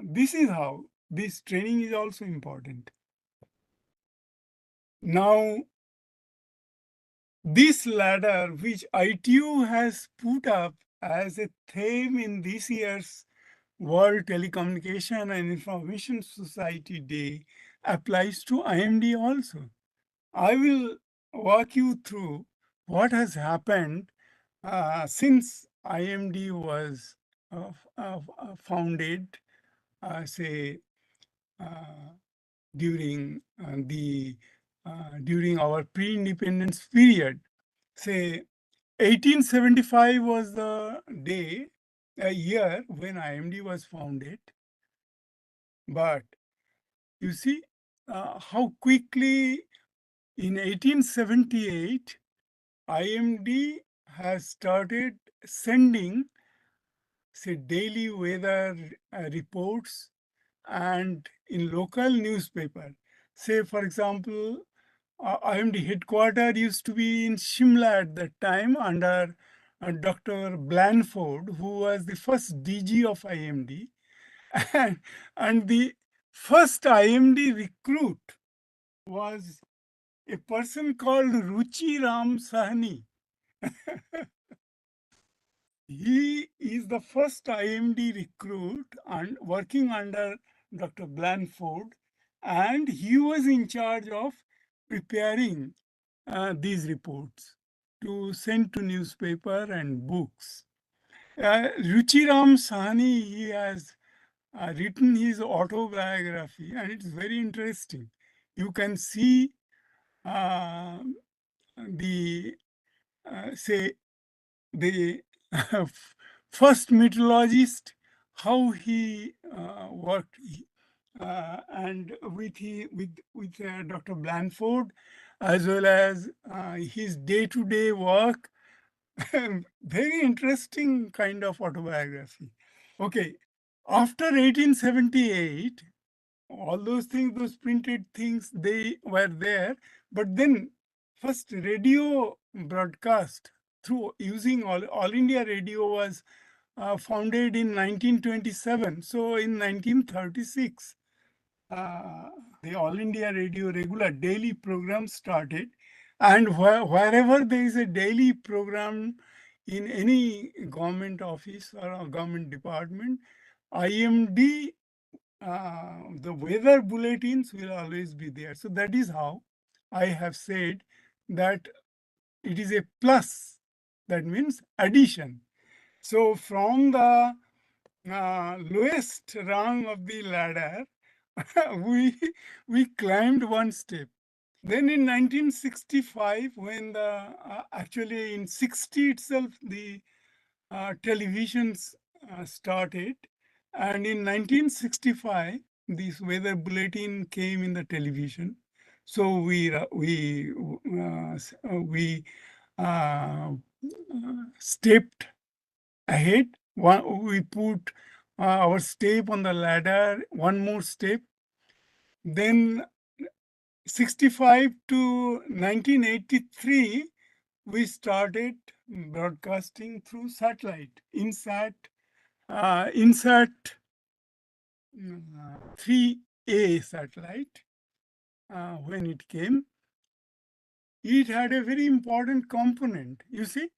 this is how this training is also important. Now, this ladder, which ITU has put up as a theme in this year's World Telecommunication and Information Society Day, applies to IMD also. I will walk you through what has happened since IMD was founded, say, during during our pre-independence period. Say 1875 was the day, a year when IMD was founded. But you see how quickly in 1878, IMD has started sending, say, daily weather reports and in local newspaper. Say, for example, IMD headquarters used to be in Shimla at that time under Dr. Blanford, who was the first DG of IMD. And the first IMD recruit was a person called Ruchi Ram Sahni. He is the first IMD recruit and working under Dr. Blanford, and he was in charge of preparing these reports to send to newspaper and books. Ruchiram Sahni, he has written his autobiography, and it's very interesting. You can see the say the first meteorologist how he worked, and with Dr. Blanford, as well as his day-to-day work. Very interesting kind of autobiography. Okay, after 1878, all those things, those printed things, they were there. But then first radio broadcast through using All India Radio was founded in 1927. So in 1936, the All India Radio regular daily program started. And wherever there is a daily program in any government office or a government department, IMD, the weather bulletins will always be there. So that is how I have said that it is a plus. That means addition. So from the lowest rung of the ladder, we climbed one step. Then in 1965, when actually in 60 itself, the televisions started. And in 1965, this weather bulletin came in the television. So we stepped ahead. We put our step on the ladder, one more step. Then 65 to 1983, we started broadcasting through satellite, INSAT 3A satellite. When it came, it had a very important component. You see,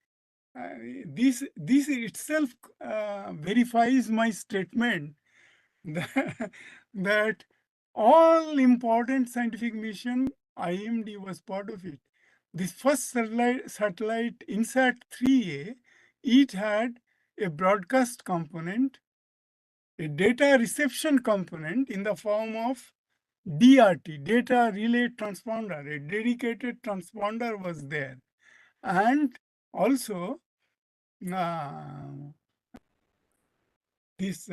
this itself verifies my statement that all important scientific mission, IMD was part of it. This first satellite INSAT 3A, it had a broadcast component, a data reception component in the form of DRT, data relay transponder. A dedicated transponder was there. And also this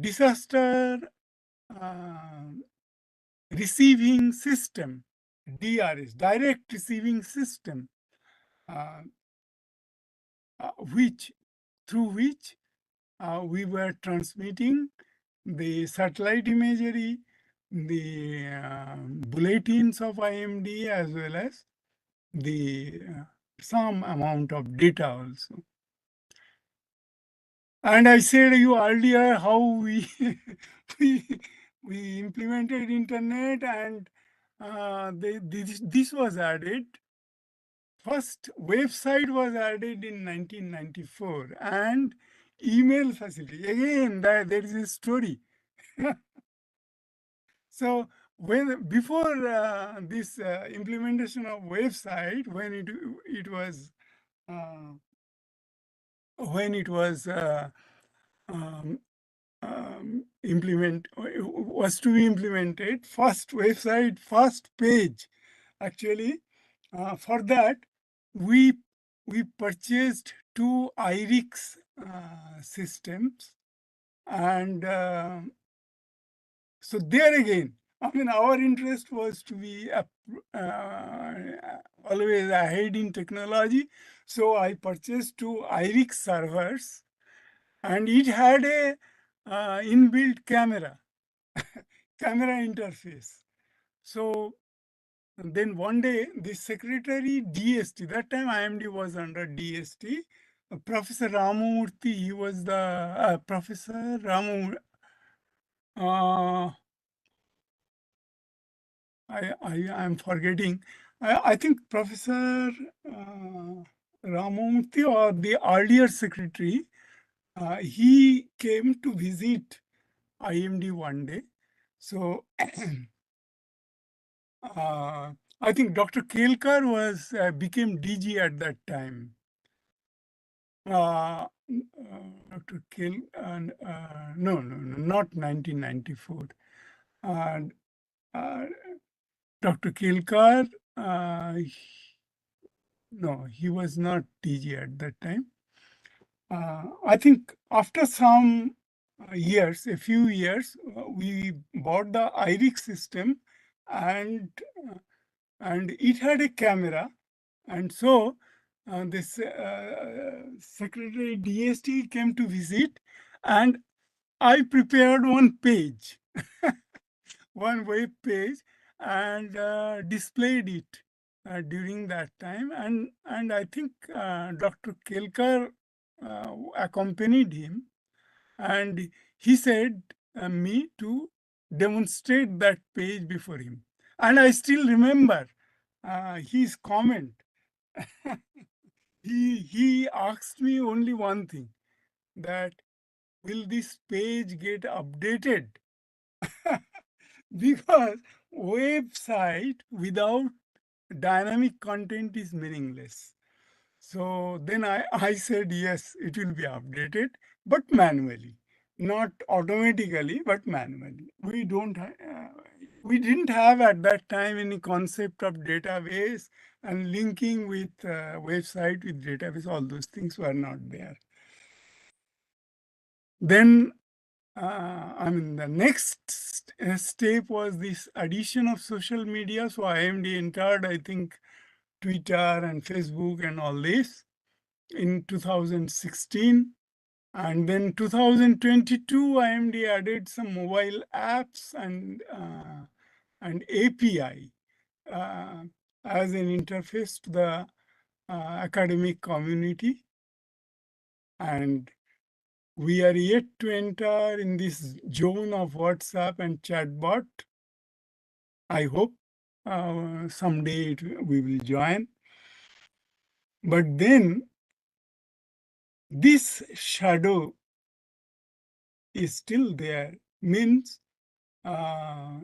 disaster receiving system, DRS, direct receiving system, through which we were transmitting the satellite imagery, the bulletins of IMD, as well as the some amount of data also. And I said you earlier how we we implemented internet, and this was added. First website was added in 1994, and email facility. Again, there is a story. So before this implementation of website, when it was was to be implemented, first website, first page, actually, for that we purchased two IRIX systems, and so there again, I mean, our interest was to be always ahead in technology. So I purchased two IRIX servers, and it had a inbuilt camera interface. So then one day, the secretary DST, that time IMD was under DST, Professor Ramamurthy, he was the Professor Ramamurthy. I'm forgetting. I think Professor Ramamurthy, or the earlier secretary, he came to visit IMD one day. So I think Dr. Kelkar became DG at that time. Dr. no, not 1994. Dr. Kelkar, no, he was not DG at that time. I think after some years, a few years, we bought the IRIX system, and it had a camera, and so this Secretary DST came to visit, and I prepared one page, one web page, and displayed it during that time. And I think Dr. Kelkar accompanied him, and he said me to demonstrate that page before him. And I still remember his comment. He asked me only one thing, that will this page get updated? Because website without dynamic content is meaningless. So then I said, yes, it will be updated, but manually, not automatically, but manually. We didn't have at that time any concept of database and linking with website with database. All those things were not there. Then, the next step was this addition of social media. So IMD entered, I think, Twitter and Facebook and all this in 2016. And then 2022, IMD added some mobile apps and API as an interface to the academic community. And we are yet to enter in this zone of WhatsApp and chatbot. I hope someday we will join. But then this shadow is still there, means all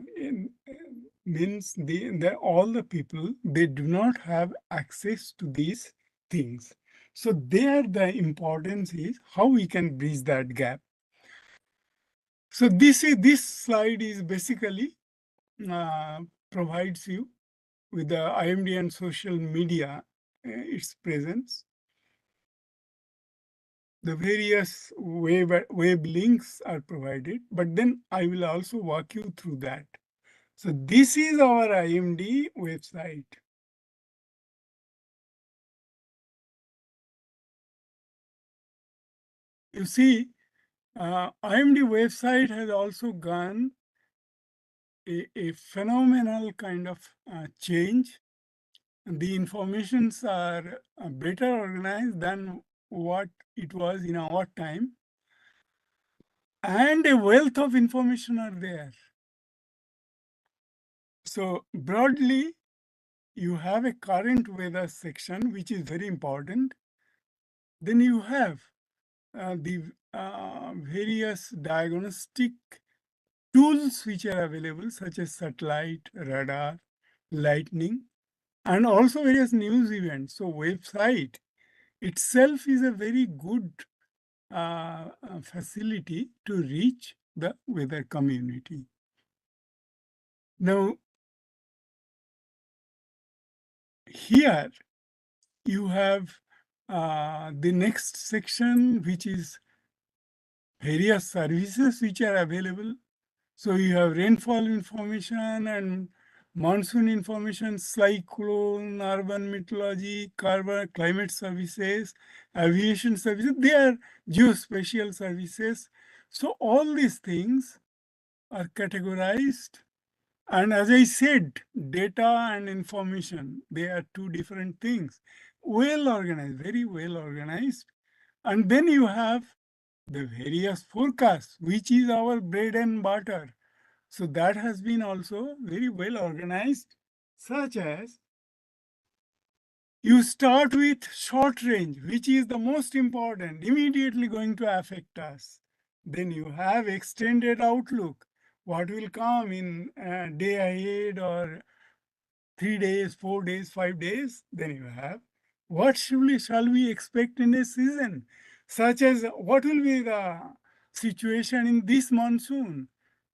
the people, they do not have access to these things. So there the importance is how we can bridge that gap. So this slide is basically provides you with the IMD and social media, its presence. The various web links are provided, but then I will also walk you through that. So this is our IMD website. You see, IMD website has also gone a phenomenal kind of change. The informations are better organized than what it was in our time. And a wealth of information are there. So broadly, you have a current weather section, which is very important. Then you have the various diagnostic tools which are available, such as satellite, radar, lightning, and also various news events. So website itself is a very good facility to reach the weather community. Now, here you have the next section, which is various services which are available. So you have rainfall information and monsoon information, cyclone, urban meteorology, climate services, aviation services. They are geospatial services. So all these things are categorized. And as I said, data and information, they are two different things. Well organized, very well organized. And then you have the various forecasts, which is our bread and butter. So that has been also very well organized, such as you start with short range, which is the most important, immediately going to affect us. Then you have extended outlook, what will come in a day ahead or 3 days, 4 days, 5 days. Then you have what shall we expect in a season, such as what will be the situation in this monsoon.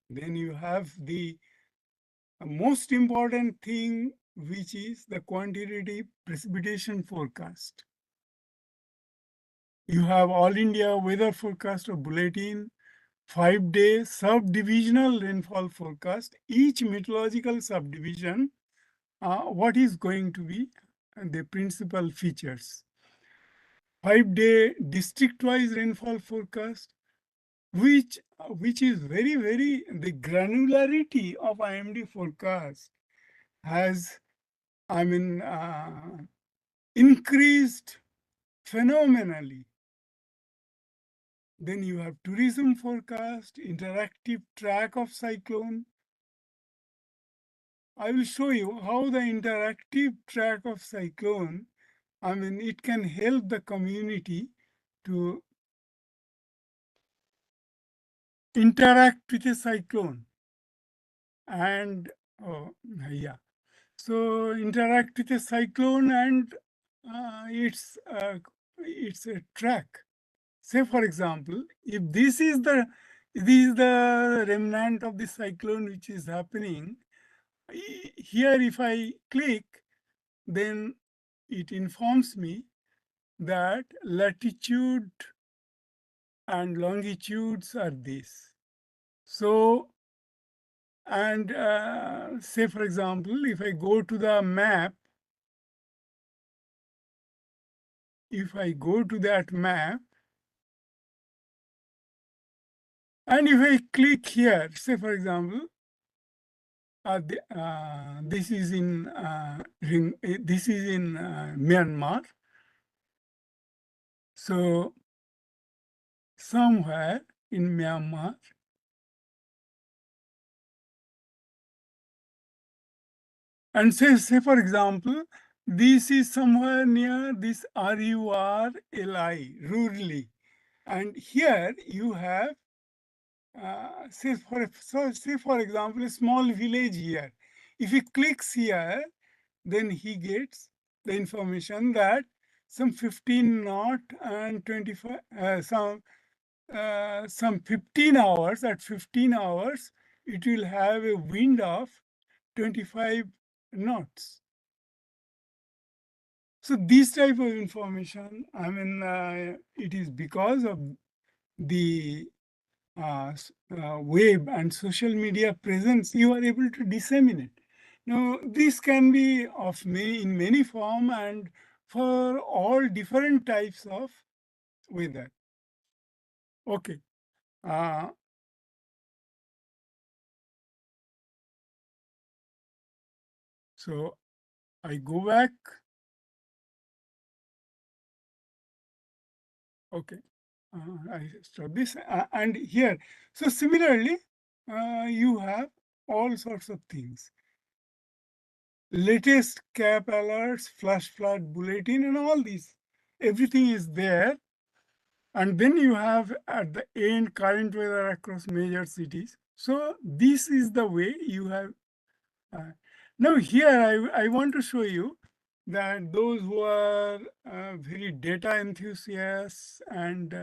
Then you have the most important thing, which is the quantitative precipitation forecast. You have All India Weather Forecast or Bulletin, 5-day subdivisional rainfall forecast. Each meteorological subdivision, what is going to be the principal features. 5-day district-wise rainfall forecast, which is very, very, the granularity of IMD forecast has, increased phenomenally. Then you have tourism forecast, interactive track of cyclone. I will show you how the interactive track of cyclone, it can help the community to interact with a cyclone. And, so interact with a cyclone and it's a track. Say, for example, if this is the remnant of the cyclone which is happening, here if I click, then it informs me that latitude and longitudes are this. So, and say, for example, if I go to the map, if I go to that map, and if I click here, say, for example, this is in Myanmar. So somewhere in Myanmar, and say for example, this is somewhere near this RURLI, rurally, and here you have say for example a small village here. If he clicks here, then he gets the information that some 15 knot and 25 some 15 hours, at 15 hours it will have a wind of 25 knots. So this type of information, it is because of the web and social media presence, you are able to disseminate. Now, this can be in many form and for all different types of weather. Okay. So I go back. Okay. I stop this. And here, so similarly, you have all sorts of things. Latest cap alerts, flash flood bulletin, and all these. Everything is there. And then you have at the end current weather across major cities. So this is the way you have. Now here I want to show you that those who are very data enthusiasts and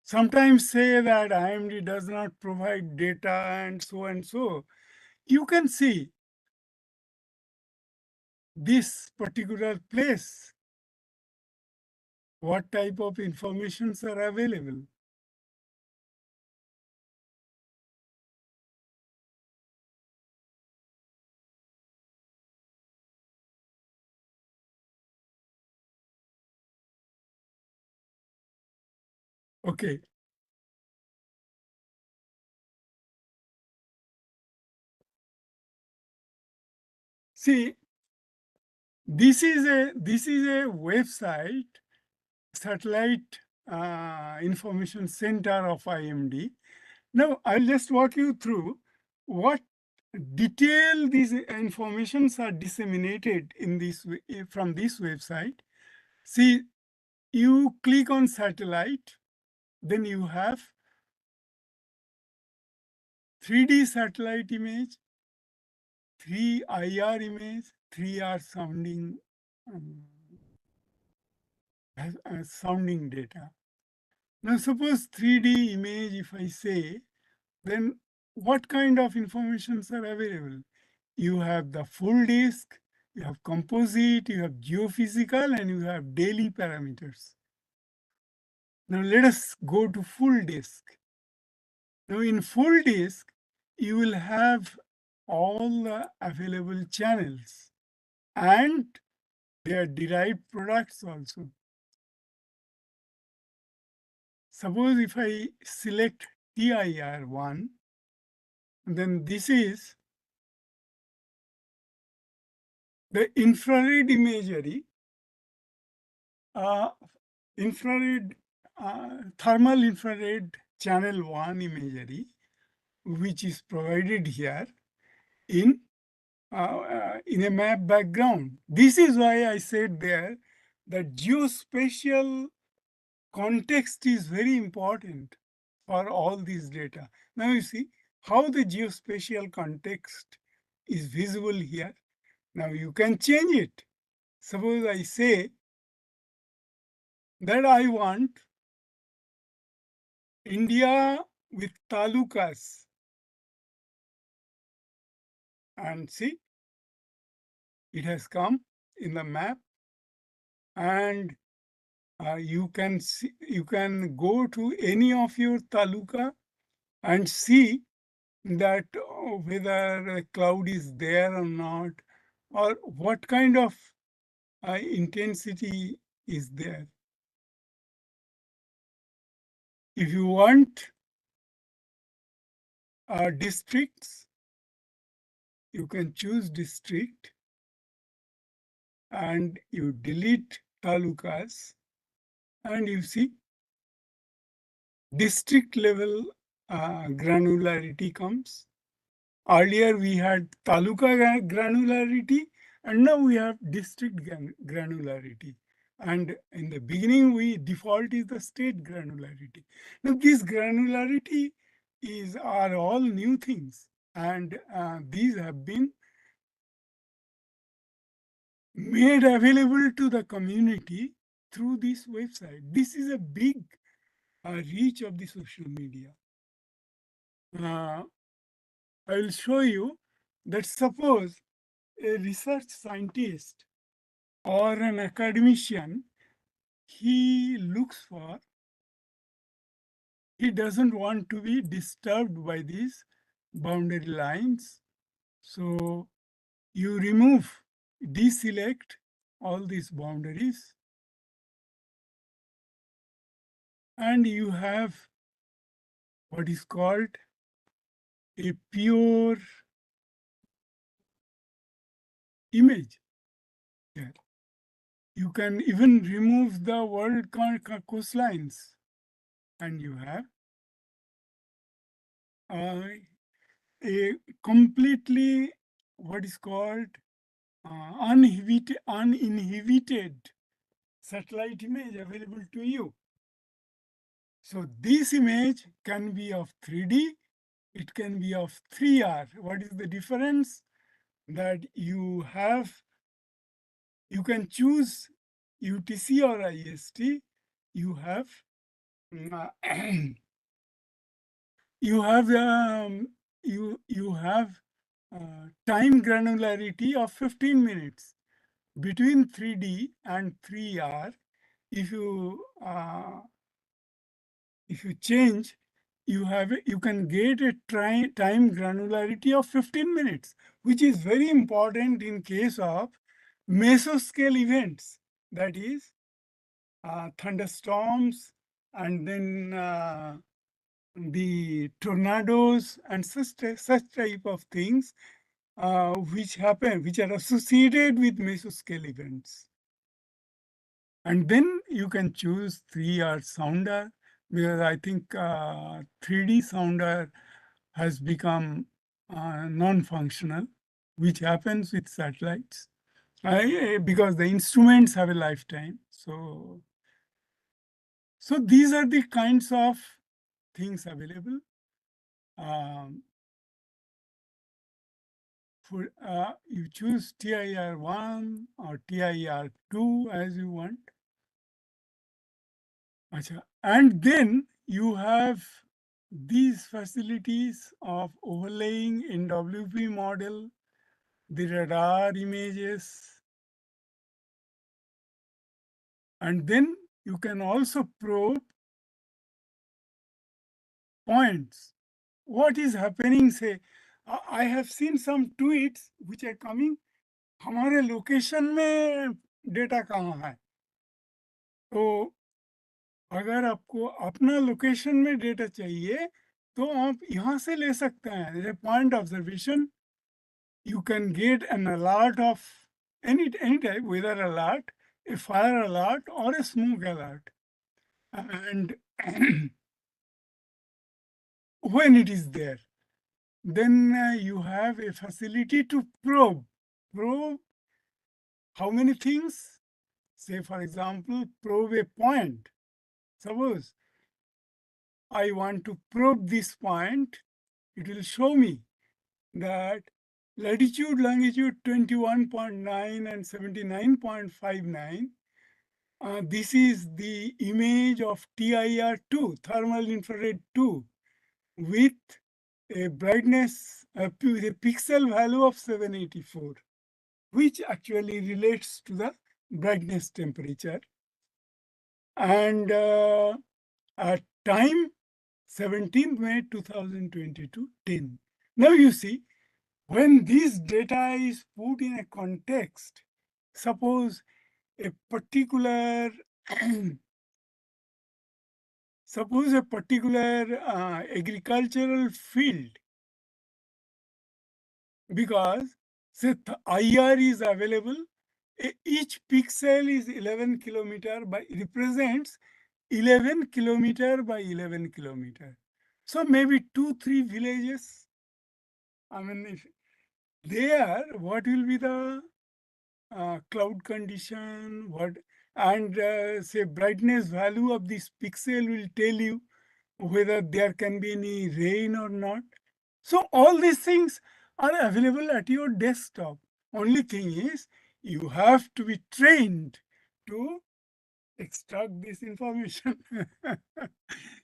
sometimes say that IMD does not provide data and so and so. You can see this particular place, what type of informations are available. Okay. See, this is a website, satellite information center of IMD. Now I'll just walk you through what detail these informations are disseminated in this from this website. See, you click on satellite, then you have 3D satellite image, 3 IR image, 3R sounding sounding data. Now suppose 3D image, if I say, then what kind of informations are available? You have the full disk, you have composite, you have geophysical, and you have daily parameters. Now let us go to full disk. Now in full disk, you will have all the available channels and their derived products also. Suppose if I select TIR1, then this is the infrared imagery, thermal infrared channel 1 imagery, which is provided here in a map background. This is why I said there that geospatial context is very important for all these data. Now you see how the geospatial context is visible here. Now you can change it. Suppose I say that I want India with talukas, and see, it has come in the map, and you can go to any of your taluka and see that whether a cloud is there or not, or what kind of intensity is there. If you want districts, you can choose district and you delete talukas, and you see district level granularity comes. Earlier we had taluka granularity, and now we have district granularity. And in the beginning, we default is the state granularity. Now this granularity are all new things, and these have been made available to the community through this website. This is a big reach of the social media. I will show you that suppose a research scientist or an academician, he doesn't want to be disturbed by these boundary lines. So you deselect all these boundaries, and you have what is called a pure image here. You can even remove the world coastlines, and you have a completely what is called uninhibited satellite image available to you. So this image can be of 3D, it can be of 3R. What is the difference? That you can choose UTC or IST. You have time granularity of 15 minutes between 3D and 3R. If you change, you can get a time granularity of 15 minutes, which is very important in case of mesoscale events, that is thunderstorms, and then the tornadoes and such type of things which are associated with mesoscale events. And then you can choose 3R sounder, because I think 3D sounder has become non-functional, which happens with satellites because the instruments have a lifetime. So these are the kinds of things available. You choose TIR1 or TIR2 as you want. And then you have these facilities of overlaying in WP model, the radar images, and then you can also probe points. What is happening, say, I have seen some tweets which are coming, हमारे location में data कहाँ है? तो अगर आपको अपना location में data चाहिए तो आप यहाँ से ले सकते हैं. Point observation, you can get an alert of any type, weather alert, a fire alert, or a smoke alert. And when it is there, then you have a facility to probe. Probe how many things? Say, for example, probe a point. Suppose I want to probe this point, it will show me that latitude, longitude 21.9 and 79.59. This is the image of TIR2, thermal infrared 2, with a brightness, with a pixel value of 784, which actually relates to the brightness temperature. And at time 17th May 2022, 10. Now you see, when this data is put in a context, suppose a particular agricultural field, because say IR is available, each pixel is 11 kilometer by, represents 11 kilometer by 11 kilometer. So maybe 2-3 villages. I mean, if there, what will be the cloud condition, what, and say brightness value of this pixel will tell you whether there can be any rain or not. So all these things are available at your desktop. Only thing is you have to be trained to extract this information.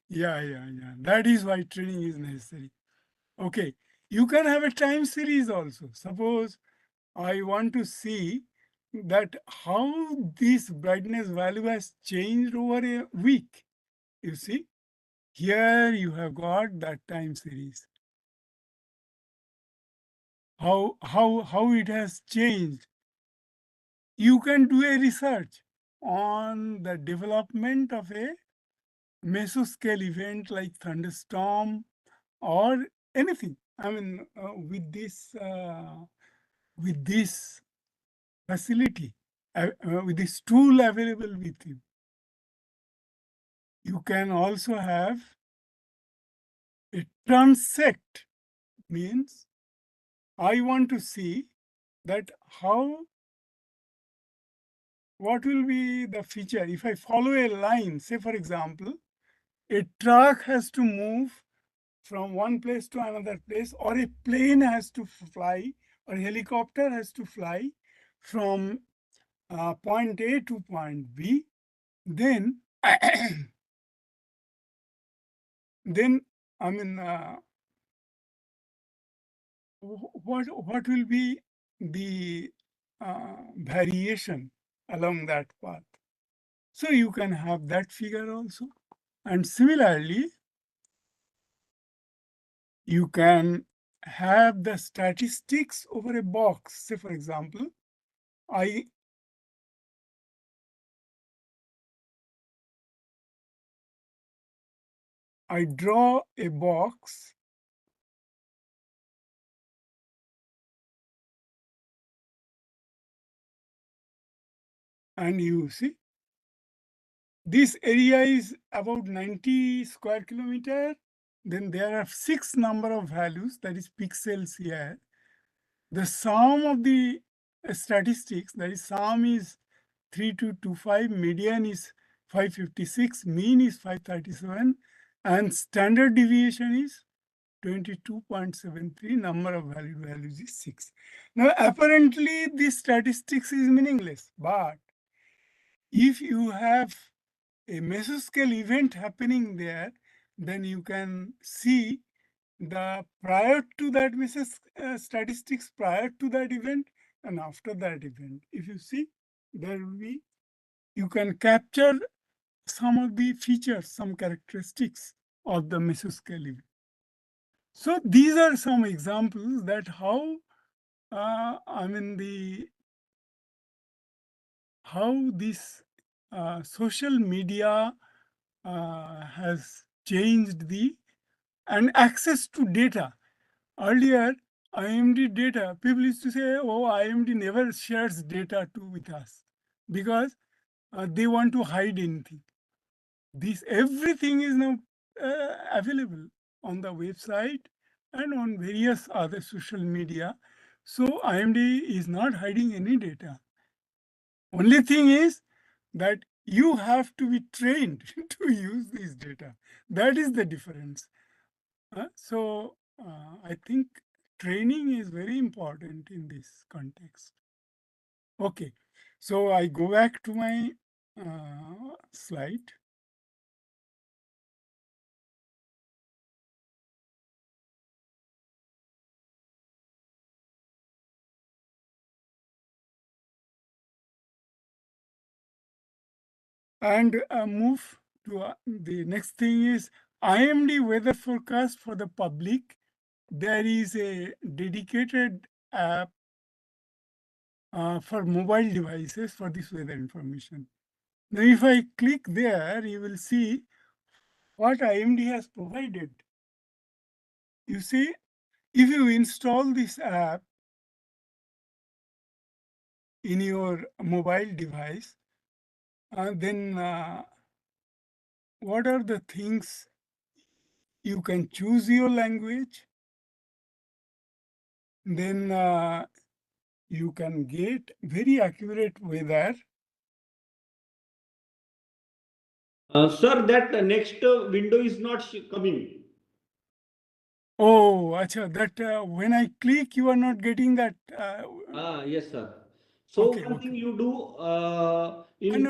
Yeah. That is why training is necessary. Okay, you can have a time series also. Suppose I want to see that how this brightness value has changed over a week. You see, here you have got that time series. How it has changed. You can do a research on the development of a mesoscale event like thunderstorm or anything. I mean, with this facility, with this tool available with you. You can also have a transect, means I want to see that what will be the feature if I follow a line. Say, for example, a truck has to move from one place to another place, or a plane has to fly, or a helicopter has to fly from point A to point B, then then I mean, what will be the variation along that path? So you can have that figure also. And similarly, you can have the statistics over a box. Say, for example, I draw a box and you see this area is about 90 square kilometer. Then there are 6 number of values, that is pixels here. The sum of the statistics, that is sum is 3225, median is 556, mean is 537, and standard deviation is 22.73, number of values is 6. Now, apparently, this statistics is meaningless, but if you have a mesoscale event happening there, then you can see the prior to that basis statistics prior to that event and after that event. If you see, there will be, you can capture some of the features, some characteristics of the mesoscale event. So these are some examples that how how this social media has changed the and access to data. Earlier, IMD data, people used to say, oh, IMD never shares data with us because they want to hide anything. Everything is now available on the website and on various other social media. So IMD is not hiding any data. Only thing is that you have to be trained to use this data. That is the difference. So I think training is very important in this context. Okay, so I go back to my slide. And move to the next thing is IMD weather forecast for the public. There is a dedicated app for mobile devices for this weather information. Now, if I click there, you will see what IMD has provided. You see, if you install this app in your mobile device, then what are the things? You can choose your language. Then you can get very accurate weather. Sir, that next window is not coming. Oh, acha, that when I click, you are not getting that. Yes, sir. So Okay, one thing okay. you do No, in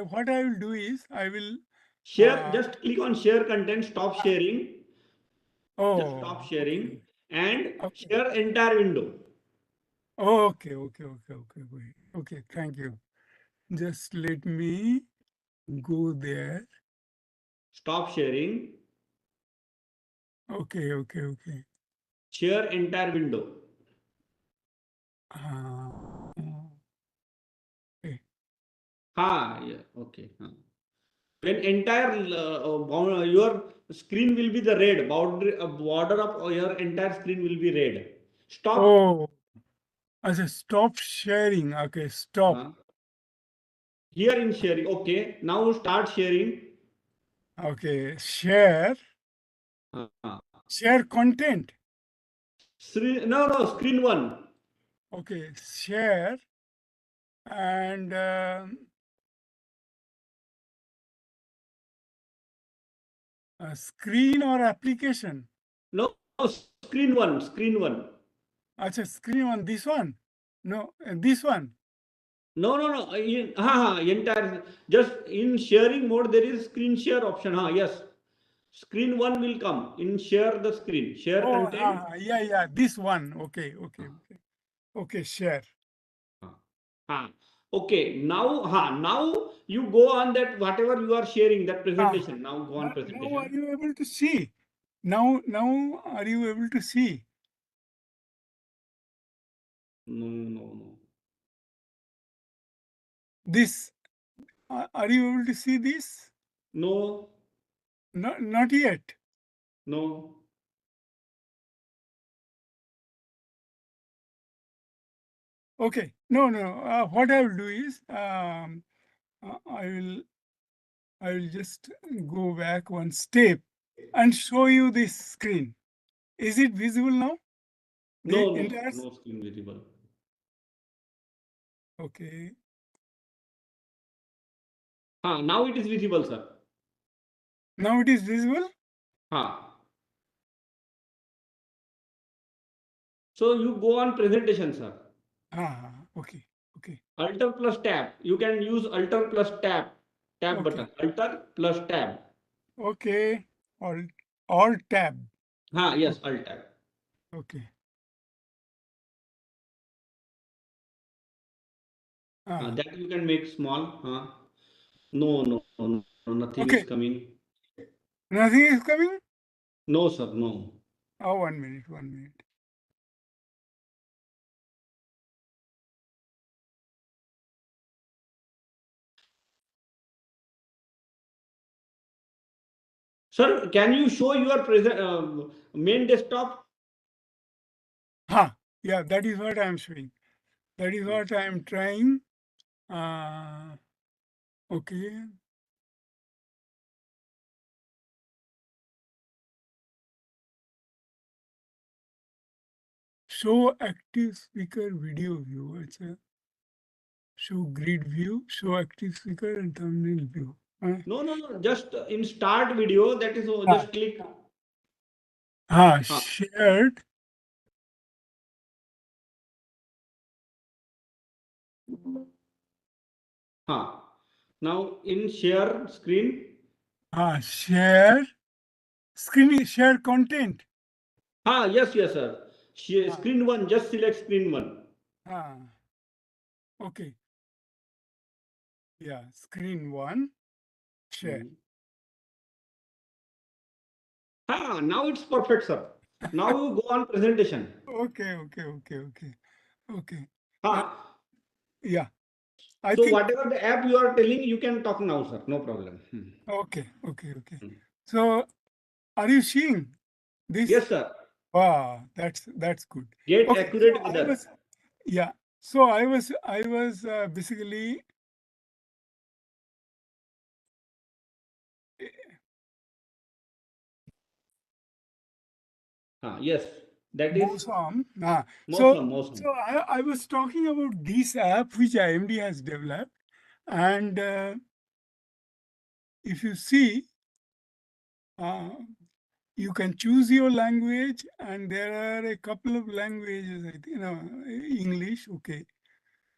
what I will do is I will. share, just click on share content, stop sharing, just stop Oh, sharing okay, and okay. share entire window. Okay, okay, okay, okay, wait. Okay, thank you. Just let me go there. Stop sharing, Okay, okay, okay. share entire window. Okay. Yeah, okay. When entire your screen will be the red, border of your entire screen will be red. Stop. Oh, I said stop sharing. Okay, stop. Here in sharing. Okay, now start sharing. Okay, share. Share content. No, screen one. Okay, share and screen or application. No, screen one, screen one. Acha, screen on this one. No, this one. No. Entire, just in sharing mode, there is screen share option. Yes. Screen one will come in share the screen, share Oh, content. yeah, this one. Okay, share. Okay, now you go on that whatever you are sharing that presentation. Now go on Now are presentation. you able to see? Now are you able to see? No. This, are you able to see this? No. Not yet. No. Okay, no. What I will do is, I will just go back one step and show you this screen. Is it visible now? The entire. No screen visible. Okay. Now it is visible, sir. Now it is visible. So you go on presentation, sir. Okay. Alter plus tab. You can use Alter plus tab Okay. button. Alter plus tab. Okay. Alt tab. Yes, alt tab. Okay. That you can make small. No, nothing is Okay. coming. Nothing is coming? No, sir, no. Oh, 1 minute, 1 minute. Sir, can you show your present main desktop? Yeah, that is what I am showing. That is what I am trying. Okay. Show active speaker video view. It's a show grid view, show active speaker and thumbnail view. No. Just in start video, that is just click. Shared. Now in share screen. Share. Screen share content. Yes, sir. Screen one, just select screen one. Okay. Yeah, screen one. Share. Now it's perfect, sir. Now you go on presentation. Okay. Okay. Yeah. I So think. whatever the app you are telling, you can talk now, sir. No problem. Okay. So, are you seeing this? Yes, sir. Wow, that's good. Get Okay, accurate so weather. So I was basically Yes, that is Mosam. Mosam. So I was talking about this app which IMD has developed, and if you see, you can choose your language, and there are a couple of languages. I think, English, okay,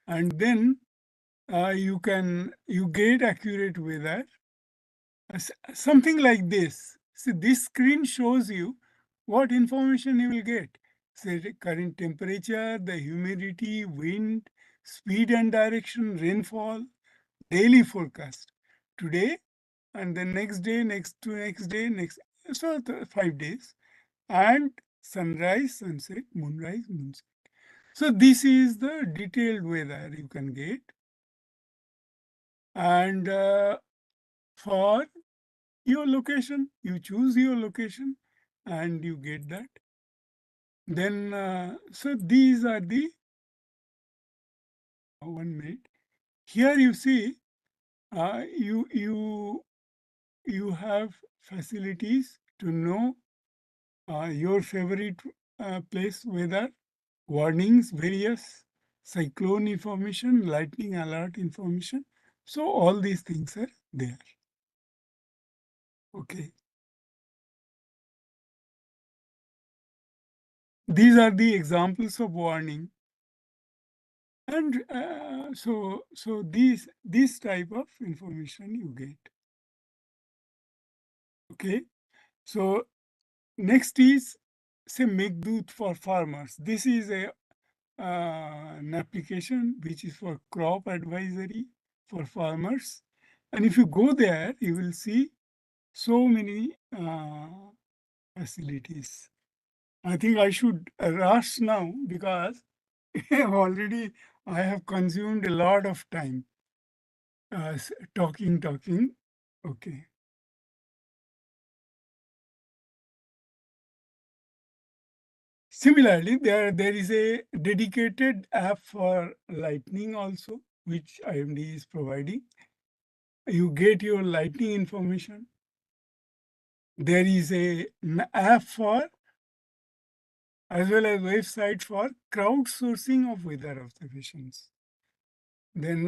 and then you get accurate weather. Something like this. See, this screen shows you what information you will get. Say the current temperature, the humidity, wind, speed and direction, rainfall, daily forecast. Today and the next day, next to next day, next, so 5 days. And sunrise, sunset, moonrise, moonset. So this is the detailed weather you can get. And for your location, you choose your location and you get that. Then, so these are the 1 minute. Here you see, you have facilities to know your favorite place, weather, warnings, various cyclone information, lightning alert information. So all these things are there. Okay. These are the examples of warning. And so this type of information you get. Okay. So next is, say, Megdut for farmers. This is an application which is for crop advisory for farmers. And if you go there, you will see so many facilities. I think I should rush now because already I have consumed a lot of time talking. Okay. Similarly, there is a dedicated app for lightning also, which IMD is providing. You get your lightning information. There is an app for, as well as website for crowdsourcing of weather observations. Then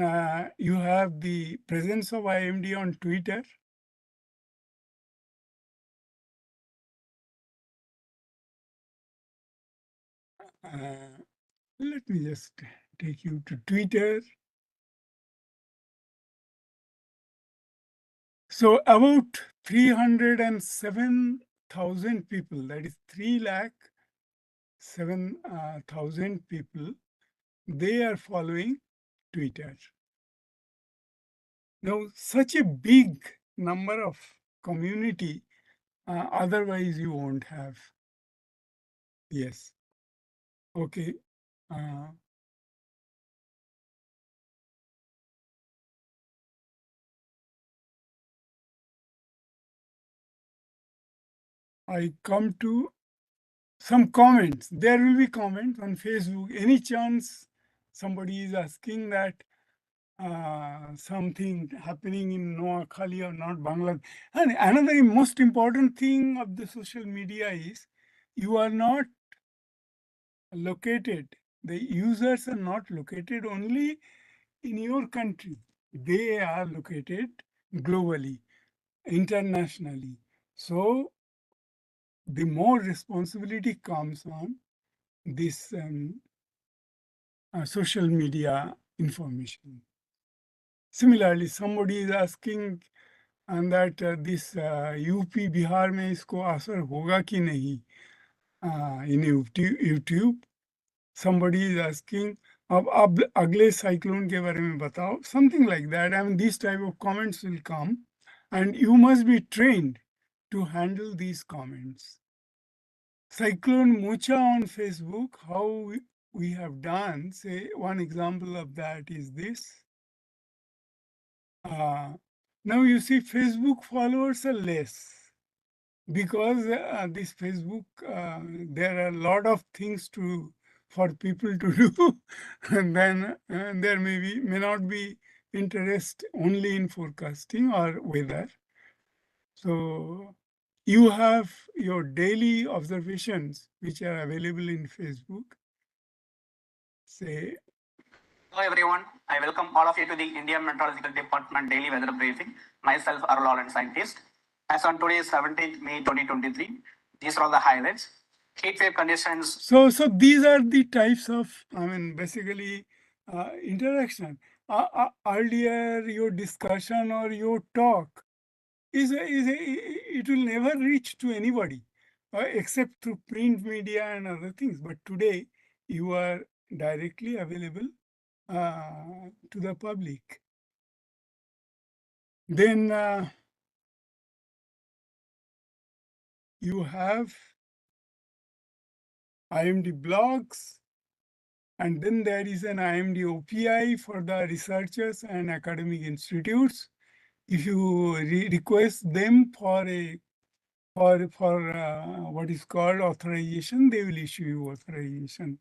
you have the presence of IMD on Twitter. Let me just take you to Twitter. So about 307,000 people, that is 307,000 people, they are following Twitter. Now, such a big number of community, otherwise you won't have. Yes. Okay. I come to some comments. There will be comments on Facebook. Any chance somebody is asking that something happening in Noakhali or not Bangladesh. And another most important thing of the social media is you are not located, the users are not located only in your country. They are located globally, internationally. So the more responsibility comes on this social media information. Similarly, somebody is asking and that this UP Bihar में इसको असर होगा कि नहीं in YouTube. Somebody is asking अब अगले cyclone के बारे में बताओ, something like that. I mean, these type of comments will come and you must be trained to handle these comments. Cyclone Mocha on Facebook, how we have done, say one example of that is this. Now you see Facebook followers are less because this Facebook, there are a lot of things for people to do, and then there may not be interest only in forecasting or weather. So you have your daily observations which are available in Facebook. Say, hello everyone, I welcome all of you to the Indian Meteorological Department Daily Weather Briefing. Myself, Dulal, scientist. As on today, 17th May 2023, these are all the highlights. Heat wave conditions. So these are the types of, basically interaction. Earlier, your discussion or your talk it will never reach to anybody except through print media and other things. But today, you are directly available to the public. Then you have IMD blogs, and then there is an IMD OPI for the researchers and academic institutes. If you request them for what is called authorization, they will issue you authorization.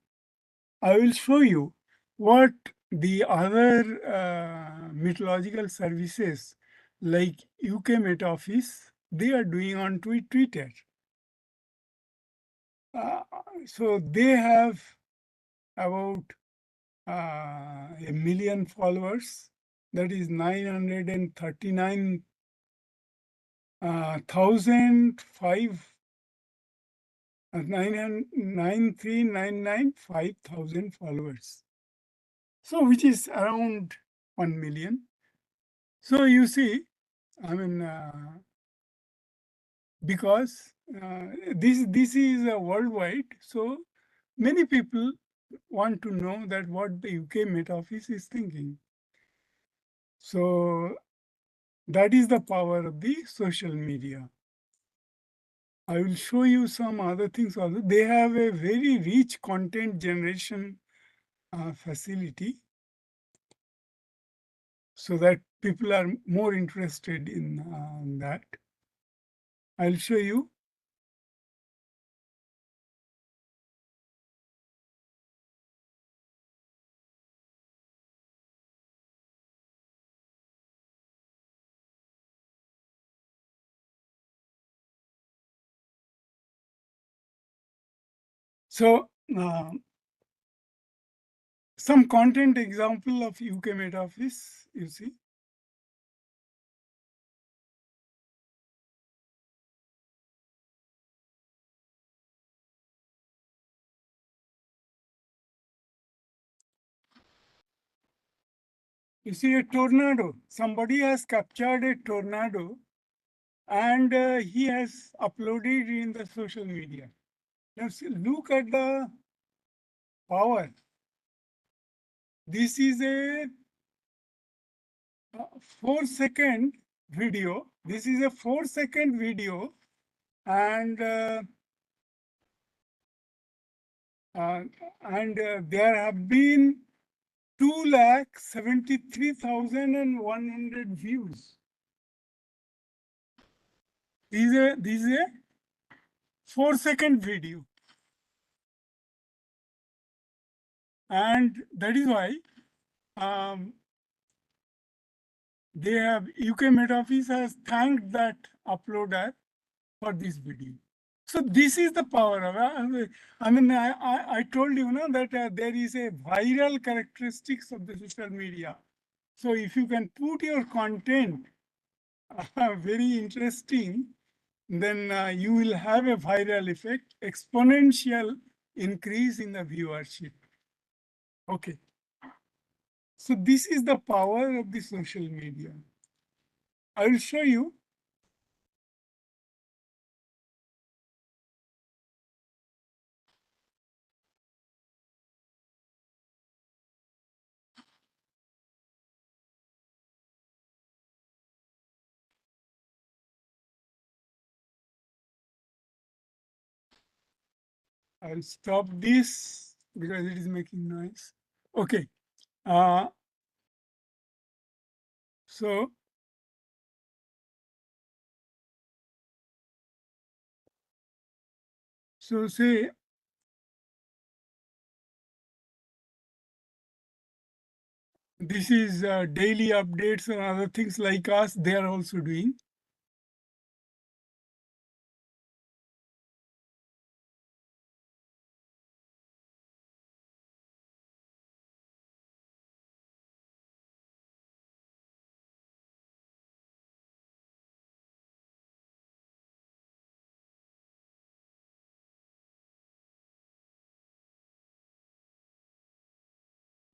I will show you what the other meteorological services like UK Met Office, they are doing on Twitter. So they have about 1 million followers. That is 939,500 followers. So which is around 1 million. So you see, because this is worldwide, so many people want to know that what the UK Met Office is thinking. So that is the power of the social media. I will show you some other things also. They have a very rich content generation facility so that people are more interested in that. I'll show you. So some content example of UK Met Office, you see. You see a tornado. Somebody has captured a tornado and he has uploaded in the social media. Now look at the power. This is a 4-second video. This is a 4-second video, and there have been 2,73,100 views. This is a 4-second video, and that is why they have UK Met Office has thanked that uploader for this video. So this is the power of it. I mean, I told you, that there is a viral characteristics of the social media. So if you can put your content very interesting, then you will have a viral effect, exponential increase in the viewership. Okay. So this is the power of the social media. I will show you. I'll stop this because it is making noise. Okay. So say this is daily updates and other things like us, they are also doing.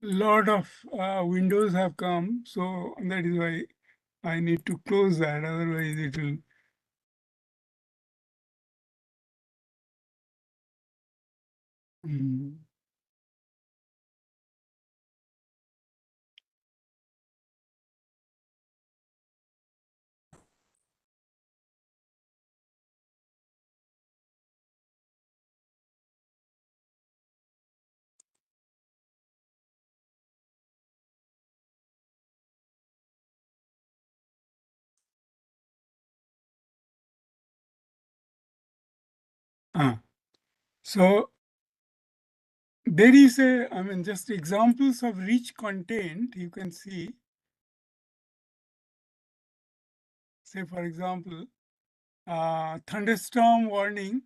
Lot of windows have come, so that is why I need to close that, otherwise it will. So there is just examples of rich content you can see. Say, for example, thunderstorm warning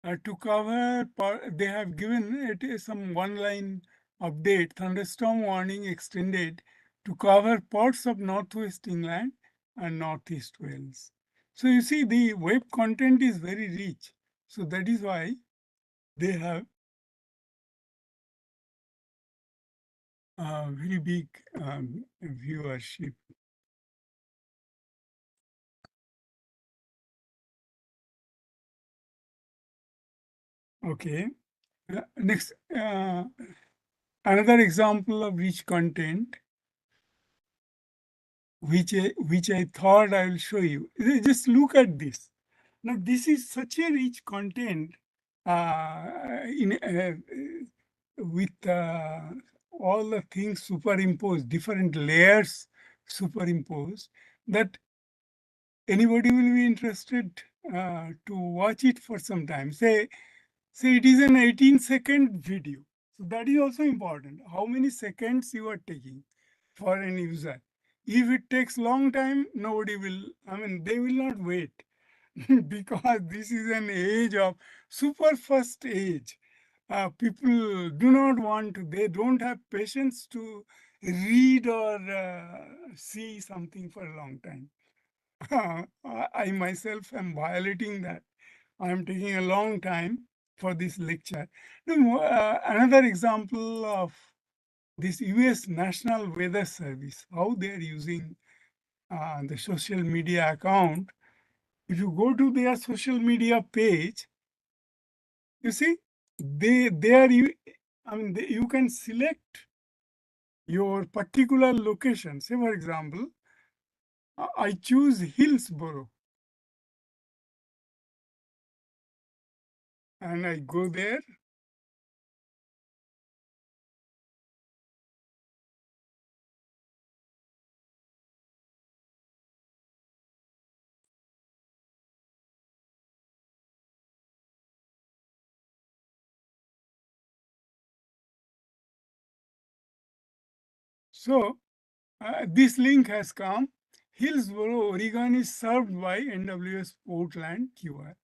to cover, they have given it some one-line update. Thunderstorm warning extended to cover parts of Northwest England and Northeast Wales. So you see, the web content is very rich. So that is why they have very big viewership. Okay. Next, another example of rich content, which I thought I will show you. Just look at this. Now, this is such a rich content with all the things superimposed, different layers superimposed, that anybody will be interested to watch it for some time. Say it is an 18-second video. So that is also important. How many seconds you are taking for an user. If it takes long time, nobody will, they will not wait because this is an age of super fast age. People do not want to, they don't have patience to read or see something for a long time. I myself am violating that. I am taking a long time for this lecture. Another example of this US National Weather Service, how they are using the social media account, if you go to their social media page, you see, there you, you can select your particular location. Say, for example, I choose Hillsborough, and I go there. So this link has come. Hillsborough, Oregon is served by NWS Portland, QI.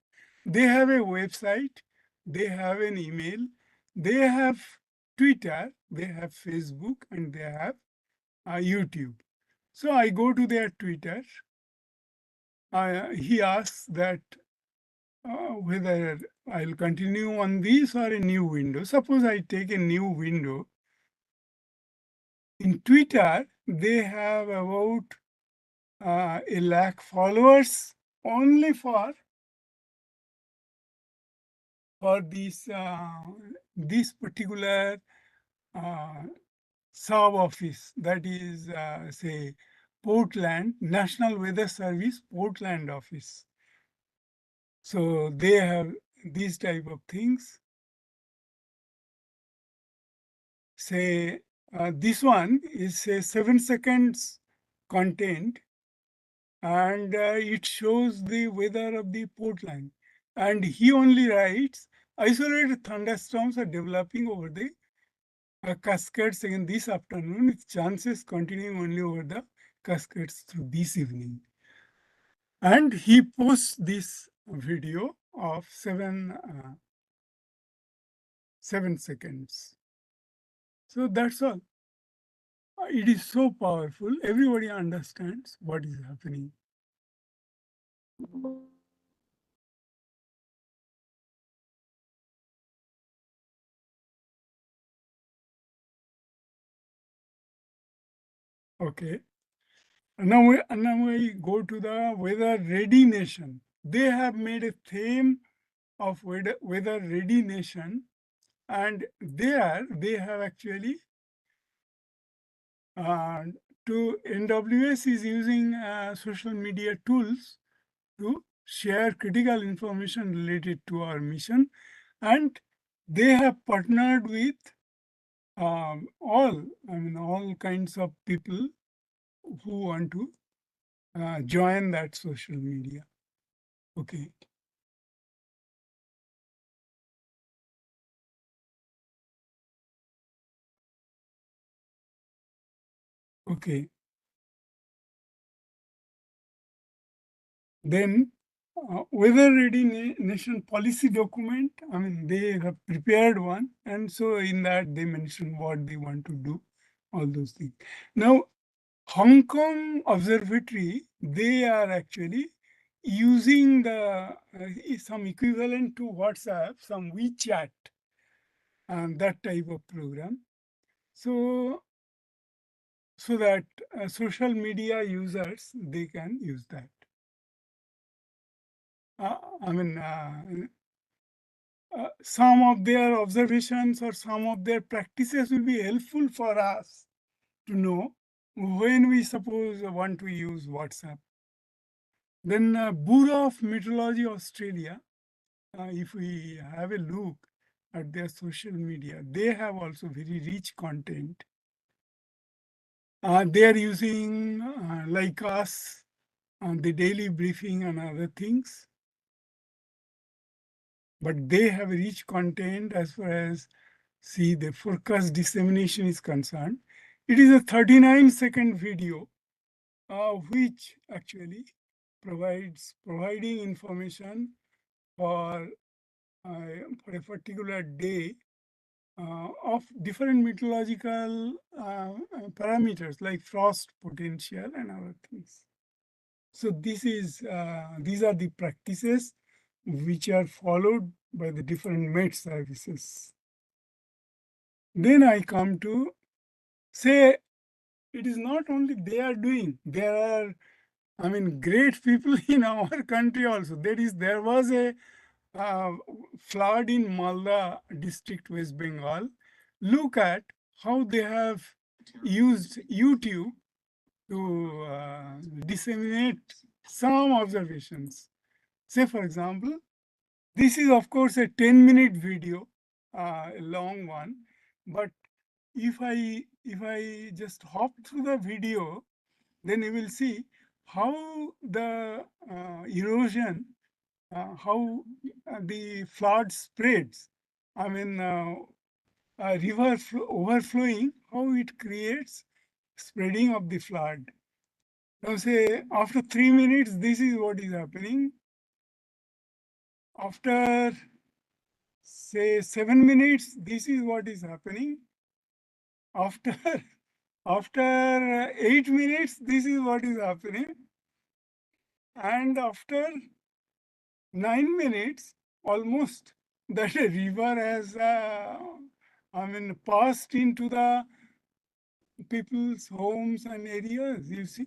They have a website, they have an email, they have Twitter, they have Facebook, and they have YouTube. So I go to their Twitter. He asks that whether I'll continue on this or a new window. Suppose I take a new window. In Twitter, they have about 1 lakh followers only for this particular sub office, that is say Portland National Weather Service Portland office. So they have these type of things. Say this one is a 7 seconds content, and it shows the weather of the Portland. And he only writes, isolated thunderstorms are developing over the Cascades again this afternoon, with chances continuing only over the Cascades through this evening. And he posts this video of 7 seconds. So that's all. It is so powerful. Everybody understands what is happening. Okay. Now we go to the Weather Ready Nation. They have made a theme of Weather Ready Nation, and there they have actually to NWS is using social media tools to share critical information related to our mission, and they have partnered with all kinds of people who want to join that social media. Okay. Okay. Then Weather Ready Nation policy document, they have prepared one, and so in that they mention what they want to do, all those things. Now, Hong Kong Observatory, they are actually using the some equivalent to WhatsApp, some WeChat, and that type of program. So that social media users, they can use that. Some of their observations or some of their practices will be helpful for us to know when we suppose want to use WhatsApp. Then Bureau of Meteorology Australia, if we have a look at their social media, they have also very rich content. They are using, like us, the daily briefing and other things. But they have rich content as far as the forecast dissemination is concerned. It is a 39-second video, which actually providing information for a particular day of different meteorological parameters like frost potential and other things. So these are the practices which are followed by the different Met services. Then I come to say, it is not only they are doing, there are I mean, great people in our country also. There was a flood in Malda district, West Bengal. Look at how they have used YouTube to disseminate some observations. Say, for example, this is of course a 10-minute video, a long one, but if I just hop through the video, then you will see how the erosion, how the flood spreads. I mean, a river overflowing, how it creates spreading of the flood. Now say after 3 minutes, this is what is happening. After say 7 minutes, this is what is happening. After after 8 minutes, this is what is happening. And after 9 minutes, almost that river has, passed into the people's homes and areas, you see.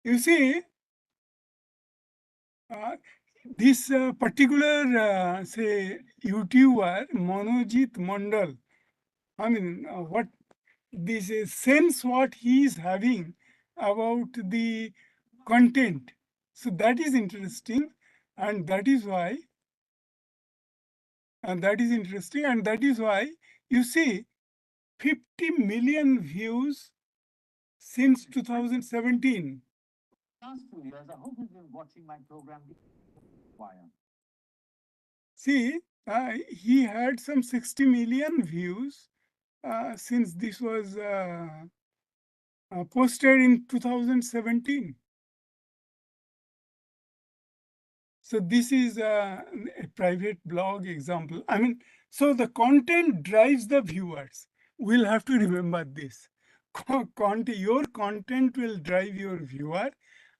You see, this particular, say, YouTuber, Manojit Mandal, what this is, sense what he is having about the content. So that is interesting, and that is why, you see 50 million views since 2017. See, he had some 60 million views since this was posted in 2017. So this is a private blog example. So the content drives the viewers. We'll have to remember this. Your content will drive your viewer.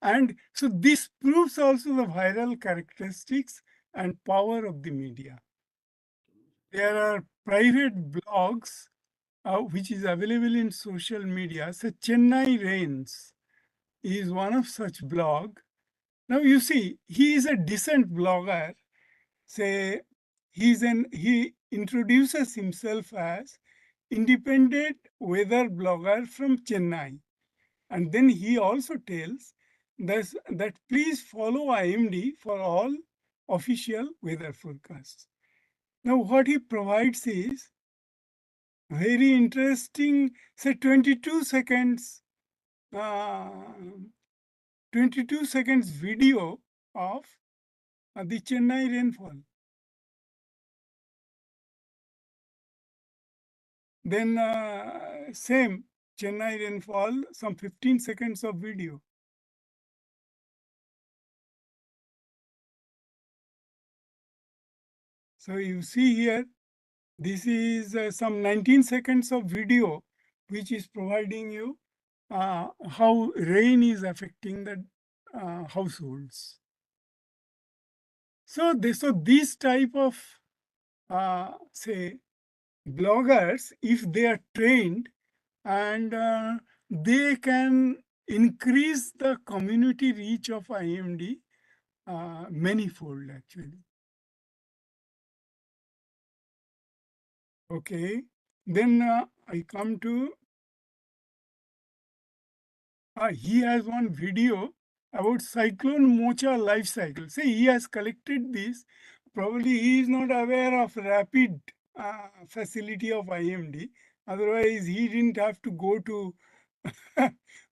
And so this proves also the viral characteristics and power of the media. There are private blogs which is available in social media. So Chennai Rains is one of such blog. Now you see, he is a decent blogger. Say he introduces himself as independent weather blogger from Chennai. And then he also tells that please follow IMD for all official weather forecasts. Now what he provides is very interesting, say 22 seconds 22 seconds video of the Chennai rainfall. Then same Chennai rainfall, some 15 seconds of video. So you see here, this is some 19 seconds of video, which is providing you how rain is affecting the households. So this type of say bloggers, if they are trained, and they can increase the community reach of IMD manifold actually. Okay, then I come to, he has one video about cyclone Mocha life cycle. See, he has collected this. Probably he is not aware of rapid facility of IMD. Otherwise, he didn't have to go to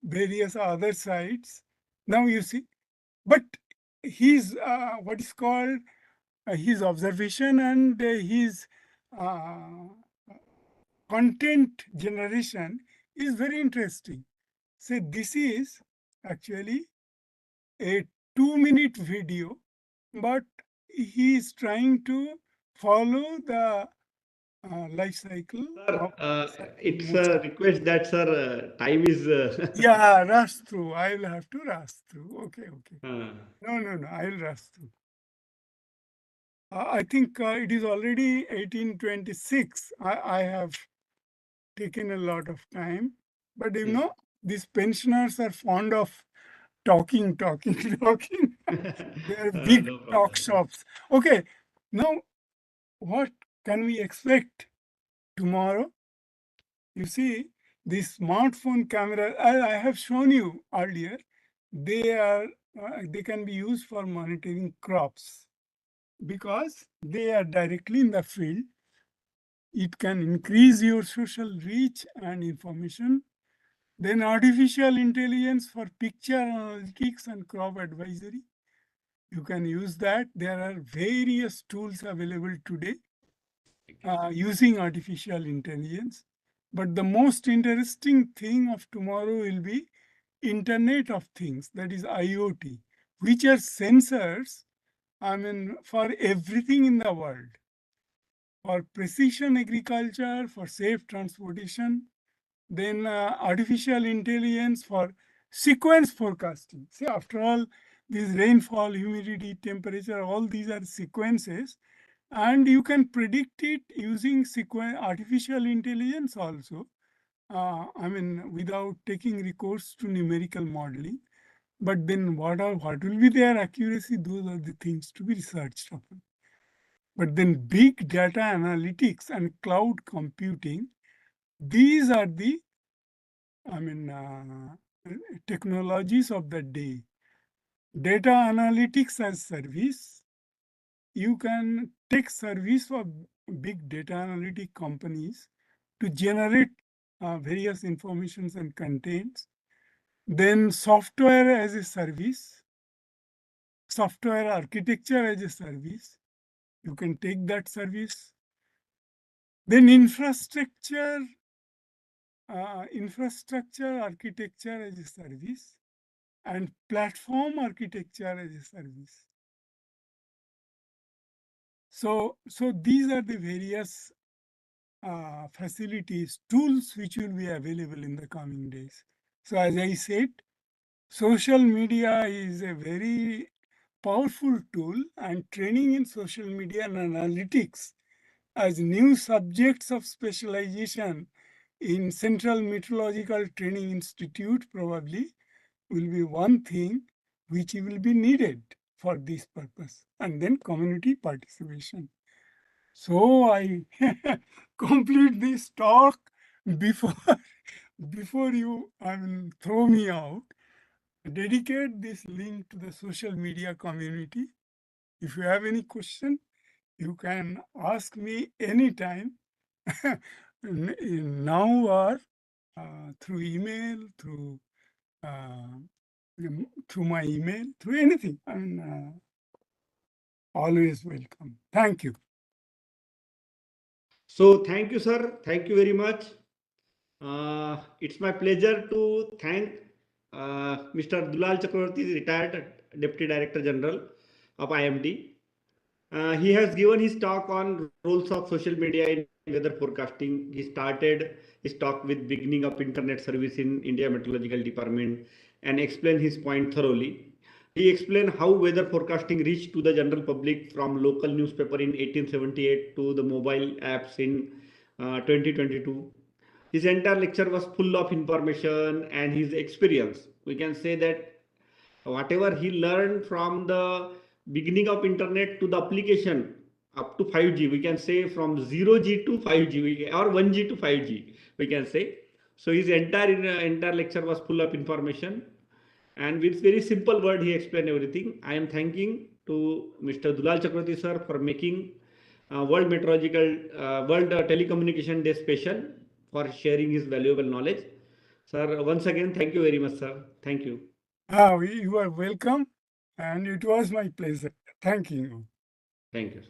various other sites. Now you see, but his what is called his observation and his content generation is very interesting. So this is actually a 2-minute video, but he is trying to follow the life cycle. Sir, it's a request that, sir, time is. Yeah, rush through. I will have to rush through. Okay. No, I will rush through. I think it is already 18:26. I have taken a lot of time, but you know, these pensioners are fond of talking. They're big No talk problem. shops. Okay, now what can we expect tomorrow? You see, the smartphone camera, I have shown you earlier, they can be used for monitoring crops because they are directly in the field. It can increase your social reach and information. Then artificial intelligence for picture analytics and crop advisory. You can use that. There are various tools available today using artificial intelligence. But the most interesting thing of tomorrow will be Internet of Things, that is IoT, which are sensors, for everything in the world. For precision agriculture, for safe transportation, then artificial intelligence for sequence forecasting. See, after all, this rainfall, humidity, temperature, all these are sequences, and you can predict it using artificial intelligence also. Without taking recourse to numerical modeling. But then what will be their accuracy? Those are the things to be researched upon. But then big data analytics and cloud computing, these are the technologies of the day. Data analytics as service. You can take service of big data analytic companies to generate various informations and contents. Then software as a service, software architecture as a service. You can take that service. Then infrastructure architecture as a service, and platform architecture as a service. So these are the various facilities, tools which will be available in the coming days. So as I said, social media is a very powerful tool, and training in social media and analytics as new subjects of specialization in Central Meteorological Training Institute probably will be one thing which will be needed for this purpose, and then community participation. So I complete this talk before you throw me out. Dedicate this link to the social media community. If you have any question, you can ask me anytime now or through email, through my email, through anything. Always welcome. Thank you. So thank you, sir. Thank you very much. It's my pleasure to thank Mr. Dulal Chakrabarti, retired Deputy Director General of IMD. He has given his talk on roles of social media in weather forecasting. He started his talk with beginning of internet service in India Meteorological Department and explained his point thoroughly. He explained how weather forecasting reached to the general public from local newspaper in 1878 to the mobile apps in 2022. His entire lecture was full of information and his experience. We can say that whatever he learned from the beginning of internet to the application up to 5G, we can say from 0G to 5G or 1G to 5G, we can say. So his entire lecture was full of information, and with very simple word he explained everything. I am thanking to Mr. Dulal Chakrabarti sir for making World Telecommunication Day special, for sharing his valuable knowledge. Sir, once again, thank you very much, sir. Thank you. You are welcome, and it was my pleasure. Thank you. Thank you.